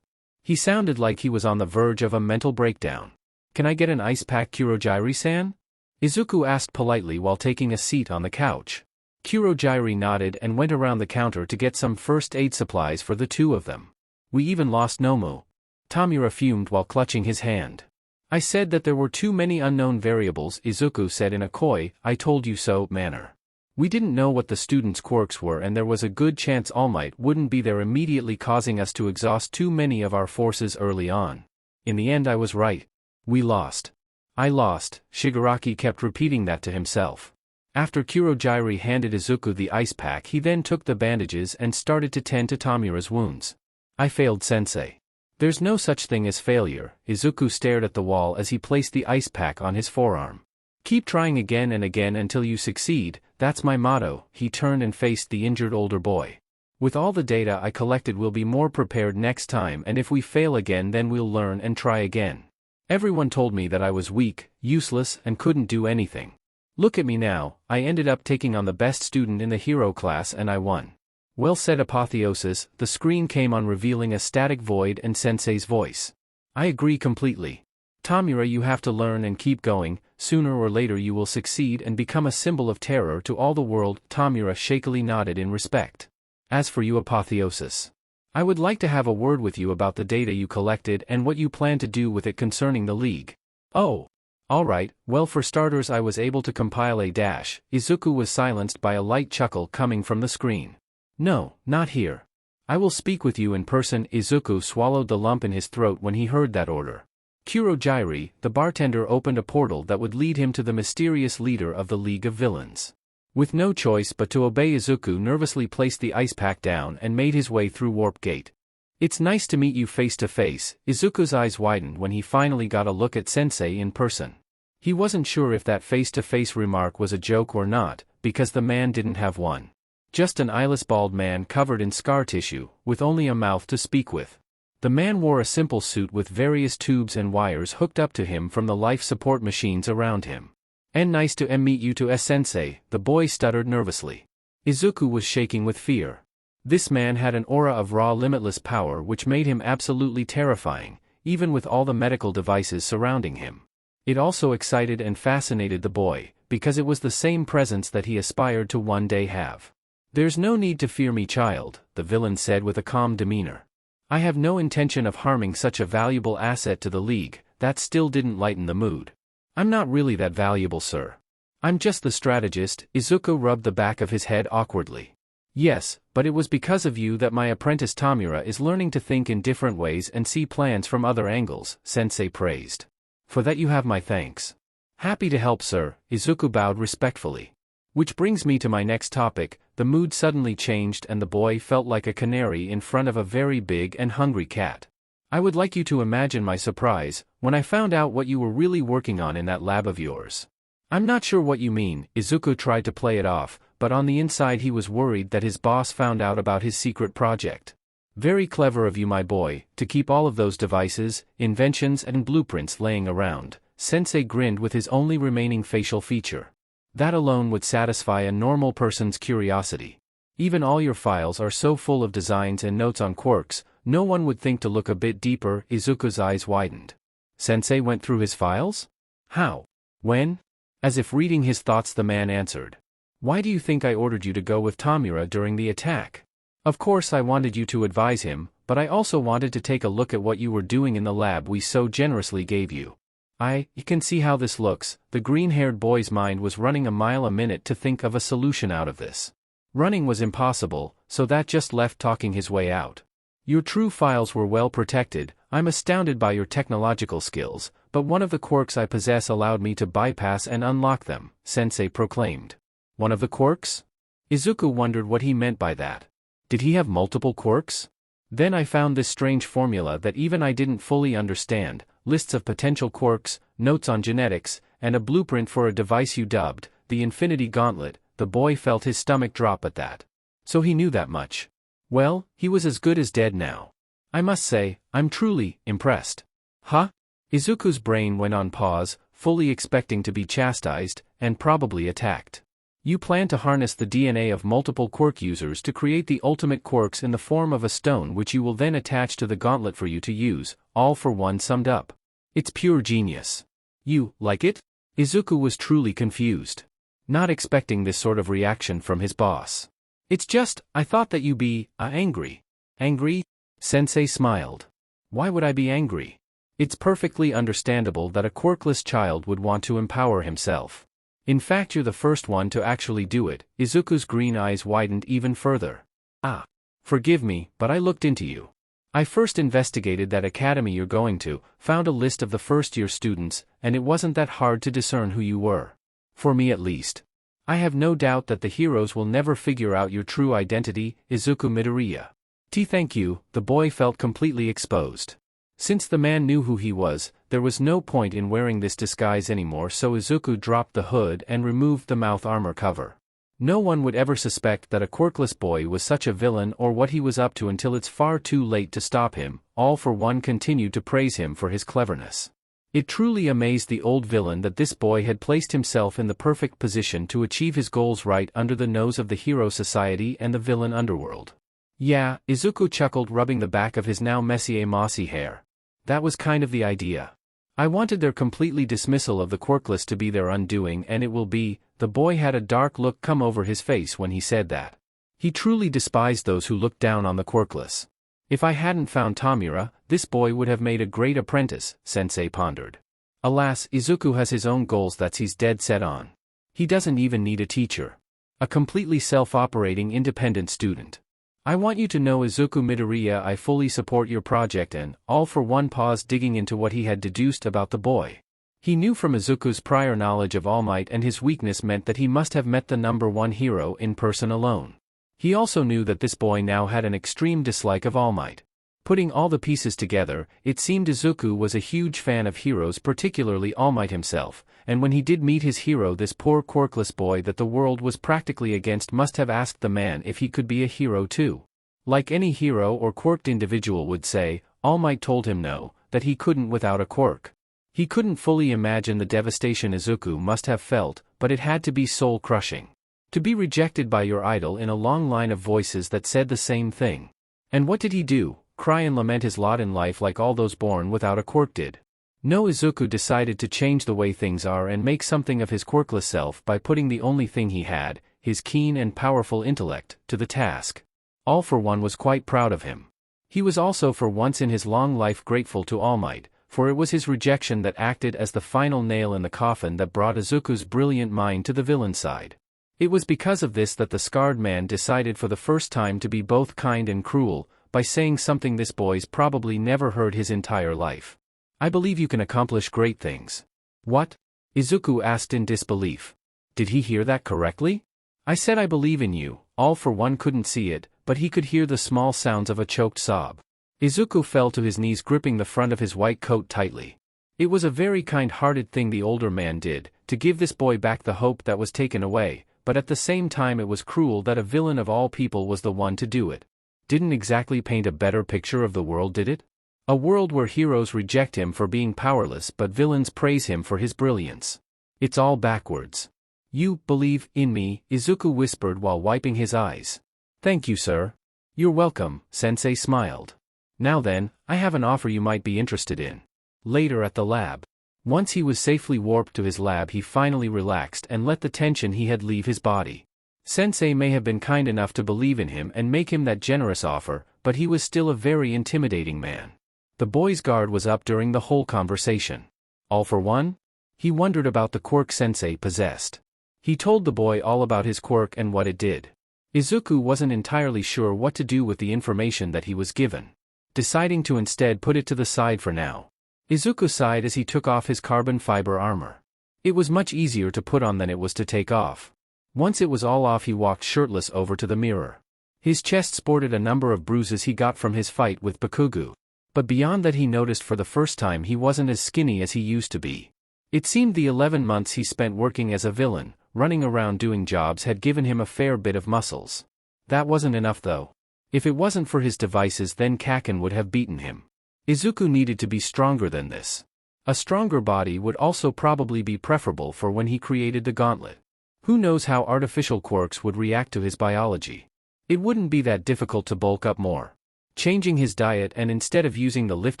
He sounded like he was on the verge of a mental breakdown. Can I get an ice pack, Kurojairi-san? Izuku asked politely while taking a seat on the couch. Kurojairi nodded and went around the counter to get some first aid supplies for the two of them. We even lost Nomu. Tamura fumed while clutching his hand. I said that there were too many unknown variables, Izuku said in a coy, I told you so manner. We didn't know what the students' quirks were and there was a good chance All Might wouldn't be there immediately, causing us to exhaust too many of our forces early on. In the end I was right. We lost. I lost, Shigaraki kept repeating that to himself. After Kurojirai handed Izuku the ice pack, he then took the bandages and started to tend to Tamura's wounds. I failed, sensei. There's no such thing as failure, Izuku stared at the wall as he placed the ice pack on his forearm. Keep trying again and again until you succeed, that's my motto. He turned and faced the injured older boy. With all the data I collected we'll be more prepared next time, and if we fail again then we'll learn and try again. Everyone told me that I was weak, useless, and couldn't do anything. Look at me now, I ended up taking on the best student in the hero class and I won. Well said, Apotheosis. The screen came on revealing a static void and Sensei's voice. I agree completely. Tamura, you have to learn and keep going, sooner or later you will succeed and become a symbol of terror to all the world. Tamura shakily nodded in respect. As for you, Apotheosis, I would like to have a word with you about the data you collected and what you plan to do with it concerning the League. Oh. Alright, well, for starters I was able to compile a dash. Izuku was silenced by a light chuckle coming from the screen. No, not here. I will speak with you in person. Izuku swallowed the lump in his throat when he heard that order. Kurojirai, the bartender, opened a portal that would lead him to the mysterious leader of the League of Villains. With no choice but to obey, Izuku nervously placed the ice pack down and made his way through Warp Gate. It's nice to meet you face to face. Izuku's eyes widened when he finally got a look at Sensei in person. He wasn't sure if that face-to-face remark was a joke or not, because the man didn't have one. Just an eyeless bald man covered in scar tissue, with only a mouth to speak with. The man wore a simple suit with various tubes and wires hooked up to him from the life support machines around him. And nice to meet you to Sensei, the boy stuttered nervously. Izuku was shaking with fear. This man had an aura of raw, limitless power which made him absolutely terrifying, even with all the medical devices surrounding him. It also excited and fascinated the boy, because it was the same presence that he aspired to one day have. There's no need to fear me, child, the villain said with a calm demeanor. I have no intention of harming such a valuable asset to the League. That still didn't lighten the mood. I'm not really that valuable, sir. I'm just the strategist. Izuku rubbed the back of his head awkwardly. Yes, but it was because of you that my apprentice Tamura is learning to think in different ways and see plans from other angles, Sensei praised. For that you have my thanks. Happy to help, sir, Izuku bowed respectfully. Which brings me to my next topic. The mood suddenly changed and the boy felt like a canary in front of a very big and hungry cat. I would like you to imagine my surprise when I found out what you were really working on in that lab of yours. I'm not sure what you mean. Izuku tried to play it off, but on the inside he was worried that his boss found out about his secret project. Very clever of you, my boy, to keep all of those devices, inventions and blueprints laying around. Sensei grinned with his only remaining facial feature. That alone would satisfy a normal person's curiosity. Even all your files are so full of designs and notes on quirks, no one would think to look a bit deeper. Izuku's eyes widened. Sensei went through his files? How? When? As if reading his thoughts, the man answered. Why do you think I ordered you to go with Tamura during the attack? Of course I wanted you to advise him, but I also wanted to take a look at what you were doing in the lab we so generously gave you. You can see how this looks. The green-haired boy's mind was running a mile a minute to think of a solution out of this. Running was impossible, so that just left talking his way out. Your true files were well protected. I'm astounded by your technological skills, but one of the quirks I possess allowed me to bypass and unlock them, Sensei proclaimed. One of the quirks? Izuku wondered what he meant by that. Did he have multiple quirks? Then I found this strange formula that even I didn't fully understand. Lists of potential quirks, notes on genetics, and a blueprint for a device you dubbed the Infinity Gauntlet. The boy felt his stomach drop at that. So he knew that much. Well, he was as good as dead now. I must say, I'm truly impressed. Huh? Izuku's brain went on pause, fully expecting to be chastised, and probably attacked. You plan to harness the DNA of multiple quirk users to create the ultimate quirks in the form of a stone which you will then attach to the gauntlet for you to use, all for one summed up. It's pure genius. You like it? Izuku was truly confused. Not expecting this sort of reaction from his boss. It's just, I thought that you'd be, angry. Angry? Sensei smiled. Why would I be angry? It's perfectly understandable that a quirkless child would want to empower himself. In fact, you're the first one to actually do it. Izuku's green eyes widened even further. Ah. Forgive me, but I looked into you. I first investigated that academy you're going to, found a list of the first-year students, and it wasn't that hard to discern who you were. For me at least. I have no doubt that the heroes will never figure out your true identity, Izuku Midoriya. Thank you, the boy felt completely exposed. Since the man knew who he was, there was no point in wearing this disguise anymore, so Izuku dropped the hood and removed the mouth armor cover. No one would ever suspect that a quirkless boy was such a villain or what he was up to until it's far too late to stop him. All for one continued to praise him for his cleverness. It truly amazed the old villain that this boy had placed himself in the perfect position to achieve his goals right under the nose of the hero society and the villain underworld. Yeah, Izuku chuckled, rubbing the back of his now messy mossy hair. That was kind of the idea. I wanted their completely dismissal of the quirkless to be their undoing, and it will be. The boy had a dark look come over his face when he said that. He truly despised those who looked down on the quirkless. If I hadn't found Tamura, this boy would have made a great apprentice, Sensei pondered. Alas, Izuku has his own goals that he's dead set on. He doesn't even need a teacher. A completely self-operating independent student. I want you to know, Izuku Midoriya, I fully support your project, and all for one paused, digging into what he had deduced about the boy. He knew from Izuku's prior knowledge of All Might and his weakness meant that he must have met the number one hero in person alone. He also knew that this boy now had an extreme dislike of All Might. Putting all the pieces together, it seemed Izuku was a huge fan of heroes, particularly All Might himself, and when he did meet his hero, this poor quirkless boy that the world was practically against, must have asked the man if he could be a hero too. Like any hero or quirked individual would say, All Might told him no, that he couldn't without a quirk. He couldn't fully imagine the devastation Izuku must have felt, but it had to be soul-crushing. To be rejected by your idol in a long line of voices that said the same thing. And what did he do? Cry and lament his lot in life like all those born without a quirk did? No, Izuku decided to change the way things are and make something of his quirkless self by putting the only thing he had, his keen and powerful intellect, to the task. All for one was quite proud of him. He was also for once in his long life grateful to All Might, for it was his rejection that acted as the final nail in the coffin that brought Izuku's brilliant mind to the villain side. It was because of this that the scarred man decided for the first time to be both kind and cruel, by saying something this boy's probably never heard his entire life. I believe you can accomplish great things. What? Izuku asked in disbelief. Did he hear that correctly? I said I believe in you. All for one couldn't see it, but he could hear the small sounds of a choked sob. Izuku fell to his knees, gripping the front of his white coat tightly. It was a very kind-hearted thing the older man did, to give this boy back the hope that was taken away, but at the same time it was cruel that a villain of all people was the one to do it. Didn't exactly paint a better picture of the world, did it? A world where heroes reject him for being powerless but villains praise him for his brilliance. It's all backwards. You believe in me, Izuku whispered while wiping his eyes. Thank you, sir. You're welcome, Sensei smiled. Now then, I have an offer you might be interested in. Later at the lab. Once he was safely warped to his lab, he finally relaxed and let the tension he had leave his body. Sensei may have been kind enough to believe in him and make him that generous offer, but he was still a very intimidating man. The boy's guard was up during the whole conversation. All for one? He wondered about the quirk Sensei possessed. He told the boy all about his quirk and what it did. Izuku wasn't entirely sure what to do with the information that he was given. Deciding to instead put it to the side for now. Izuku sighed as he took off his carbon fiber armor. It was much easier to put on than it was to take off. Once it was all off, he walked shirtless over to the mirror. His chest sported a number of bruises he got from his fight with Bakugo. But beyond that, he noticed for the first time he wasn't as skinny as he used to be. It seemed the 11 months he spent working as a villain, running around doing jobs, had given him a fair bit of muscles. That wasn't enough though. If it wasn't for his devices, then Kaken would have beaten him. Izuku needed to be stronger than this. A stronger body would also probably be preferable for when he created the gauntlet. Who knows how artificial quirks would react to his biology? It wouldn't be that difficult to bulk up more. Changing his diet, and instead of using the lift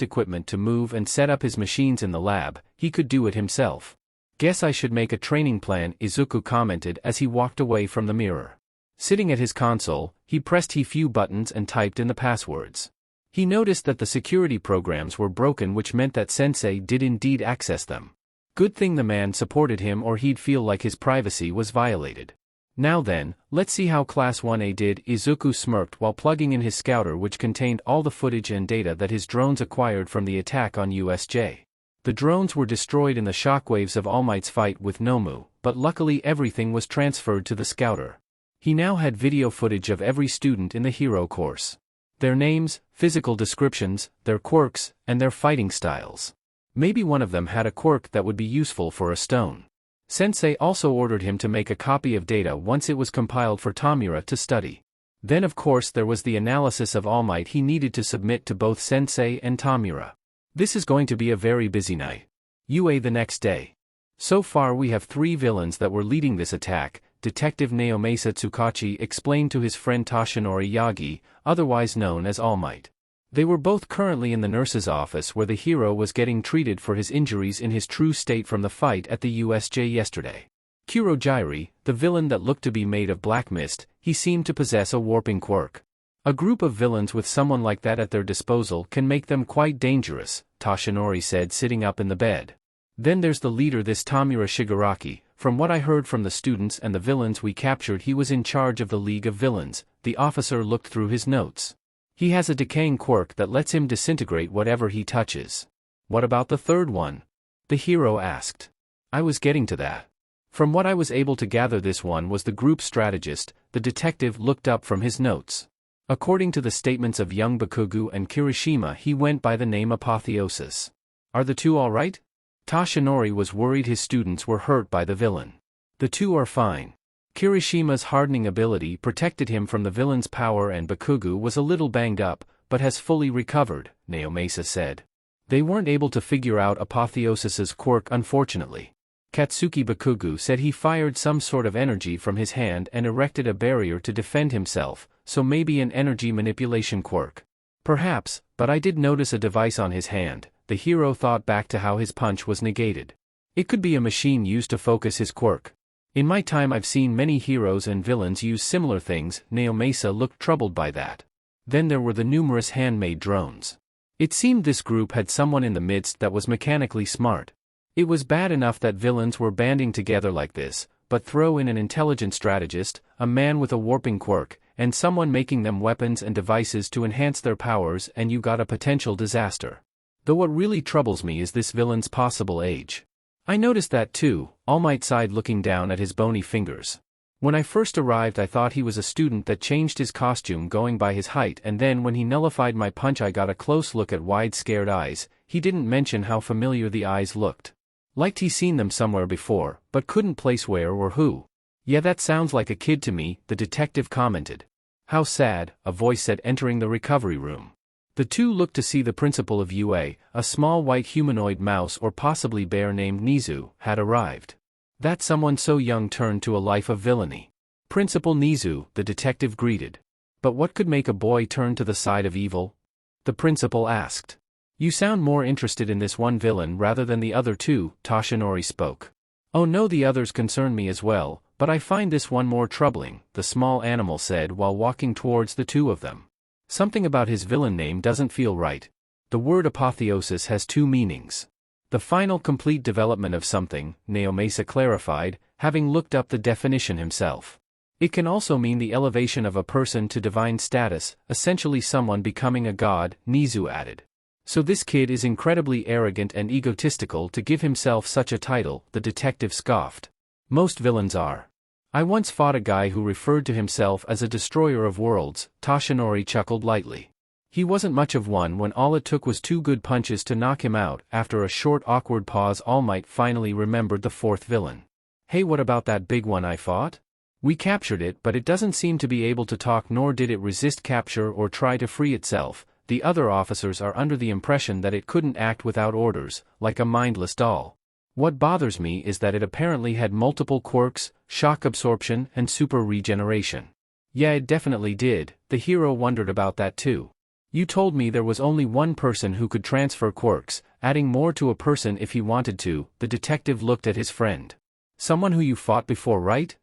equipment to move and set up his machines in the lab, he could do it himself. Guess I should make a training plan, Izuku commented as he walked away from the mirror. Sitting at his console, he pressed a few buttons and typed in the passwords. He noticed that the security programs were broken, which meant that Sensei did indeed access them. Good thing the man supported him, or he'd feel like his privacy was violated. Now then, let's see how Class 1A did. Izuku smirked while plugging in his scouter, which contained all the footage and data that his drones acquired from the attack on USJ. The drones were destroyed in the shockwaves of All Might's fight with Nomu, but luckily everything was transferred to the scouter. He now had video footage of every student in the hero course. Their names, physical descriptions, their quirks, and their fighting styles. Maybe one of them had a quirk that would be useful for a stone. Sensei also ordered him to make a copy of data once it was compiled for Tamura to study. Then of course there was the analysis of All Might he needed to submit to both Sensei and Tamura. This is going to be a very busy night. UA the next day. So far we have 3 villains that were leading this attack, Detective Naomasa Tsukachi explained to his friend Toshinori Yagi, otherwise known as All Might. They were both currently in the nurse's office where the hero was getting treated for his injuries in his true state from the fight at the USJ yesterday. Kurojiiri, the villain that looked to be made of black mist, he seemed to possess a warping quirk. A group of villains with someone like that at their disposal can make them quite dangerous, Toshinori said, sitting up in the bed. Then there's the leader, this Tamura Shigaraki. From what I heard from the students and the villains we captured, he was in charge of the League of Villains. The officer looked through his notes. He has a decaying quirk that lets him disintegrate whatever he touches. What about the third one? The hero asked. I was getting to that. From what I was able to gather, this one was the group strategist. The detective looked up from his notes. According to the statements of young Bakugo and Kirishima, he went by the name Apotheosis. Are the two all right? Toshinori was worried his students were hurt by the villain. The two are fine. Kirishima's hardening ability protected him from the villain's power, and Bakugo was a little banged up, but has fully recovered, Naomasa said. They weren't able to figure out Apotheosis's quirk, unfortunately. Katsuki Bakugo said he fired some sort of energy from his hand and erected a barrier to defend himself, so maybe an energy manipulation quirk. Perhaps, but I did notice a device on his hand. The hero thought back to how his punch was negated. It could be a machine used to focus his quirk. In my time I've seen many heroes and villains use similar things. Naomasa looked troubled by that. Then there were the numerous handmade drones. It seemed this group had someone in the midst that was mechanically smart. It was bad enough that villains were banding together like this, but throw in an intelligent strategist, a man with a warping quirk, and someone making them weapons and devices to enhance their powers, and you got a potential disaster. Though what really troubles me is this villain's possible age. I noticed that too, All Might sighed, looking down at his bony fingers. When I first arrived I thought he was a student that changed his costume going by his height, and then when he nullified my punch I got a close look at wide scared eyes. He didn't mention how familiar the eyes looked. Liked he seen them somewhere before, but couldn't place where or who. Yeah, that sounds like a kid to me, the detective commented. How sad, a voice said, entering the recovery room. The two looked to see the principal of UA, a small white humanoid mouse or possibly bear named Nizu, had arrived. That someone so young turned to a life of villainy. Principal Nizu, the detective greeted. But what could make a boy turn to the side of evil? The principal asked. You sound more interested in this one villain rather than the other two, Toshinori spoke. Oh no, the others concern me as well, but I find this one more troubling, the small animal said while walking towards the two of them. Something about his villain name doesn't feel right. The word apotheosis has 2 meanings. The final complete development of something, Naomasa clarified, having looked up the definition himself. It can also mean the elevation of a person to divine status, essentially someone becoming a god, Nizu added. So this kid is incredibly arrogant and egotistical to give himself such a title, the detective scoffed. Most villains are. I once fought a guy who referred to himself as a destroyer of worlds, Toshinori chuckled lightly. He wasn't much of one when all it took was 2 good punches to knock him out. After a short awkward pause, All Might finally remembered the 4th villain. Hey, what about that big one I fought? We captured it, but it doesn't seem to be able to talk, nor did it resist capture or try to free itself. The other officers are under the impression that it couldn't act without orders, like a mindless doll. What bothers me is that it apparently had multiple quirks, shock absorption, and super regeneration. Yeah, it definitely did. The hero wondered about that too. You told me there was only one person who could transfer quirks, adding more to a person if he wanted to. The detective looked at his friend. Someone who you fought before, right?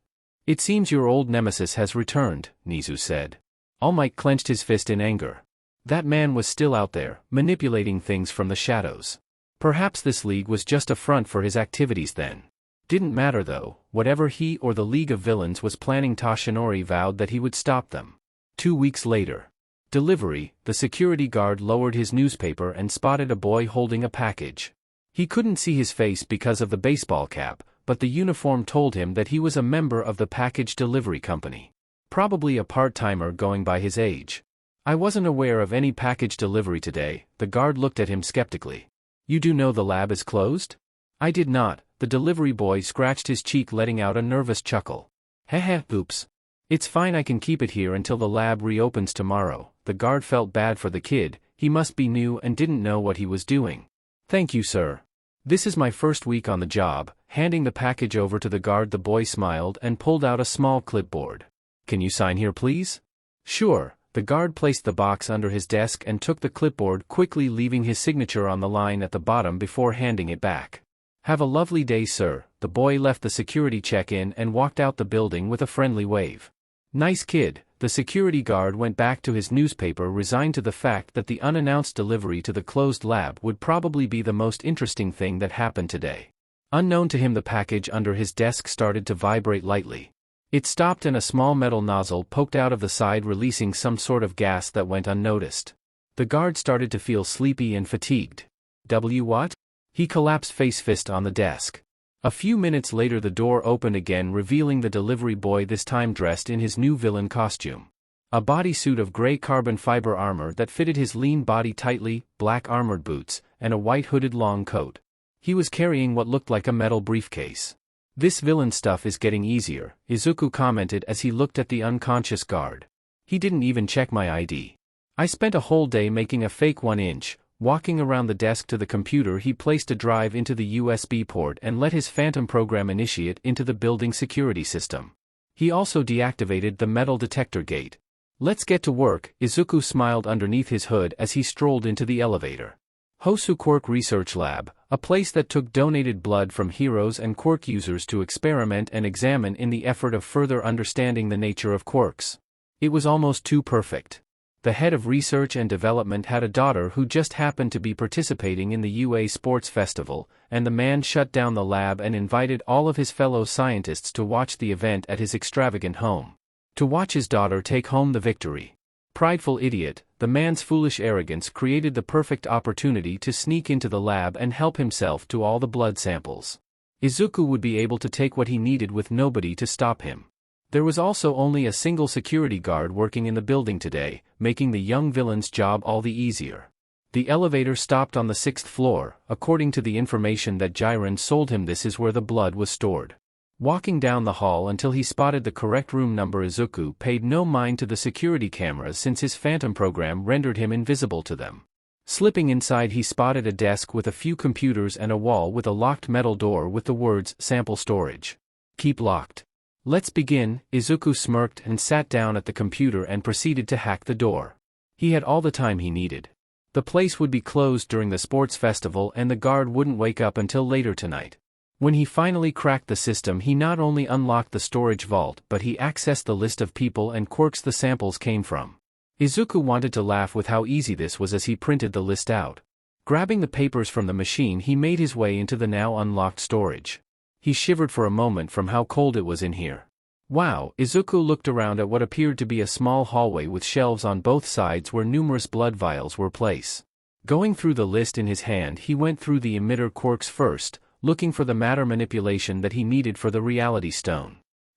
It seems your old nemesis has returned, Nizu said. All Might clenched his fist in anger. That man was still out there, manipulating things from the shadows. Perhaps this league was just a front for his activities then. Didn't matter though, whatever he or the League of Villains was planning, Toshinori vowed that he would stop them. 2 weeks later. Delivery, the security guard lowered his newspaper and spotted a boy holding a package. He couldn't see his face because of the baseball cap, but the uniform told him that he was a member of the package delivery company. Probably a part-timer going by his age. I wasn't aware of any package delivery today. The guard looked at him skeptically. You do know the lab is closed? I did not. The delivery boy scratched his cheek, letting out a nervous chuckle. Heh, oops. It's fine, I can keep it here until the lab reopens tomorrow. The guard felt bad for the kid. He must be new and didn't know what he was doing. Thank you, sir. This is my first week on the job. Handing the package over to the guard, the boy smiled and pulled out a small clipboard. Can you sign here, please? Sure. The guard placed the box under his desk and took the clipboard, quickly leaving his signature on the line at the bottom before handing it back. Have a lovely day, sir. The boy left the security check-in and walked out the building with a friendly wave. Nice kid. The security guard went back to his newspaper, resigned to the fact that the unannounced delivery to the closed lab would probably be the most interesting thing that happened today. Unknown to him, the package under his desk started to vibrate lightly. It stopped and a small metal nozzle poked out of the side, releasing some sort of gas that went unnoticed. The guard started to feel sleepy and fatigued. What? He collapsed face-fist on the desk. A few minutes later the door opened again, revealing the delivery boy, this time dressed in his new villain costume. A bodysuit of gray carbon fiber armor that fitted his lean body tightly, black armored boots, and a white hooded long coat. He was carrying what looked like a metal briefcase. This villain stuff is getting easier, Izuku commented as he looked at the unconscious guard. He didn't even check my ID. I spent a whole day making a fake 1-inch. Walking around the desk to the computer, he placed a drive into the USB port and let his phantom program initiate into the building security system. He also deactivated the metal detector gate. Let's get to work, Izuku smiled underneath his hood as he strolled into the elevator. Hosu Quirk Research Lab, a place that took donated blood from heroes and quirk users to experiment and examine in the effort of further understanding the nature of quirks. It was almost too perfect. The head of research and development had a daughter who just happened to be participating in the UA Sports Festival, and the man shut down the lab and invited all of his fellow scientists to watch the event at his extravagant home. To watch his daughter take home the victory. Prideful idiot, the man's foolish arrogance created the perfect opportunity to sneak into the lab and help himself to all the blood samples. Izuku would be able to take what he needed with nobody to stop him. There was also only a single security guard working in the building today, making the young villain's job all the easier. The elevator stopped on the 6th floor. According to the information that Jiren sold him, this is where the blood was stored. Walking down the hall until he spotted the correct room number, Izuku paid no mind to the security cameras since his phantom program rendered him invisible to them. Slipping inside, he spotted a desk with a few computers and a wall with a locked metal door with the words "Sample Storage. Keep locked." Let's begin, Izuku smirked and sat down at the computer and proceeded to hack the door. He had all the time he needed. The place would be closed during the sports festival and the guard wouldn't wake up until later tonight. When he finally cracked the system, he not only unlocked the storage vault but he accessed the list of people and quirks the samples came from. Izuku wanted to laugh with how easy this was as he printed the list out. Grabbing the papers from the machine, he made his way into the now unlocked storage. He shivered for a moment from how cold it was in here. Wow, Izuku looked around at what appeared to be a small hallway with shelves on both sides where numerous blood vials were placed. Going through the list in his hand, he went through the emitter quirks first, looking for the matter manipulation that he needed for the reality stone.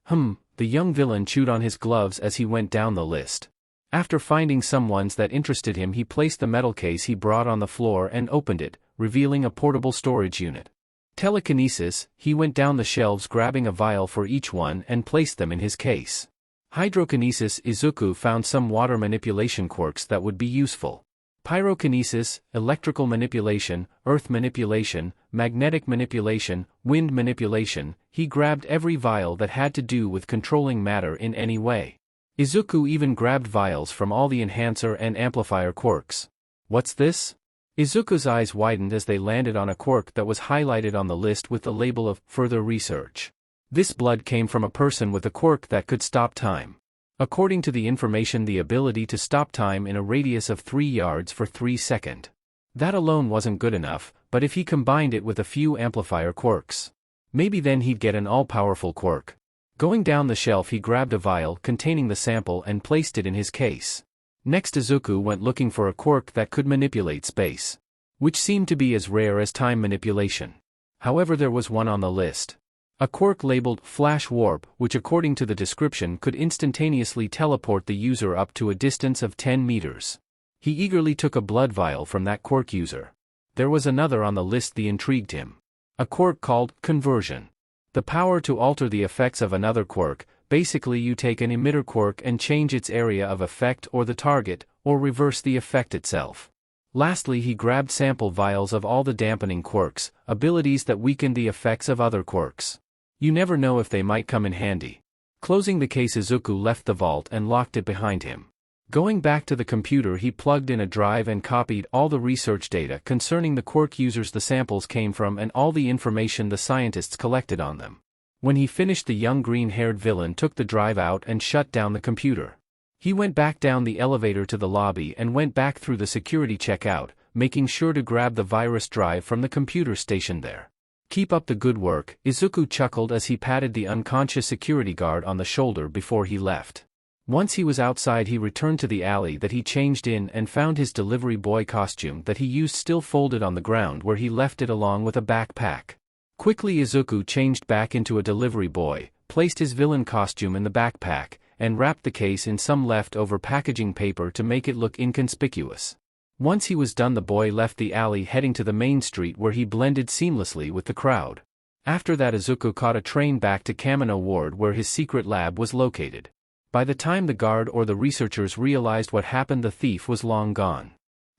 The young villain chewed on his gloves as he went down the list. After finding some ones that interested him, he placed the metal case he brought on the floor and opened it, revealing a portable storage unit. Telekinesis, he went down the shelves grabbing a vial for each one and placed them in his case. Hydrokinesis, Izuku found some water manipulation quirks that would be useful. Pyrokinesis, electrical manipulation, earth manipulation, magnetic manipulation, wind manipulation, he grabbed every vial that had to do with controlling matter in any way. Izuku even grabbed vials from all the enhancer and amplifier quirks. What's this? Izuku's eyes widened as they landed on a quirk that was highlighted on the list with the label of further research. This blood came from a person with a quirk that could stop time. According to the information, the ability to stop time in a radius of 3 yards for 3 seconds. That alone wasn't good enough, but if he combined it with a few amplifier quirks, maybe then he'd get an all-powerful quirk. Going down the shelf, he grabbed a vial containing the sample and placed it in his case. Next, Izuku went looking for a quirk that could manipulate space, which seemed to be as rare as time manipulation. However, there was one on the list. A quirk labeled Flash Warp, which according to the description could instantaneously teleport the user up to a distance of 10 meters. He eagerly took a blood vial from that quirk user. There was another on the list that intrigued him. A quirk called Conversion. The power to alter the effects of another quirk. Basically, you take an emitter quirk and change its area of effect or the target, or reverse the effect itself. Lastly, he grabbed sample vials of all the dampening quirks, abilities that weaken the effects of other quirks. You never know if they might come in handy. Closing the case, Izuku left the vault and locked it behind him. Going back to the computer, he plugged in a drive and copied all the research data concerning the quirk users the samples came from and all the information the scientists collected on them. When he finished, the young green-haired villain took the drive out and shut down the computer. He went back down the elevator to the lobby and went back through the security checkout, making sure to grab the virus drive from the computer station there. Keep up the good work, Izuku chuckled as he patted the unconscious security guard on the shoulder before he left. Once he was outside, he returned to the alley that he changed in and found his delivery boy costume that he used still folded on the ground where he left it along with a backpack. Quickly, Izuku changed back into a delivery boy, placed his villain costume in the backpack, and wrapped the case in some leftover packaging paper to make it look inconspicuous. Once he was done, the boy left the alley heading to the main street where he blended seamlessly with the crowd. After that, Izuku caught a train back to Kamino Ward where his secret lab was located. By the time the guard or the researchers realized what happened, the thief was long gone.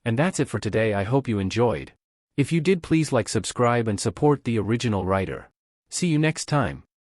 And that's it for today. I hope you enjoyed. If you did, please like, subscribe and support the original writer. See you next time.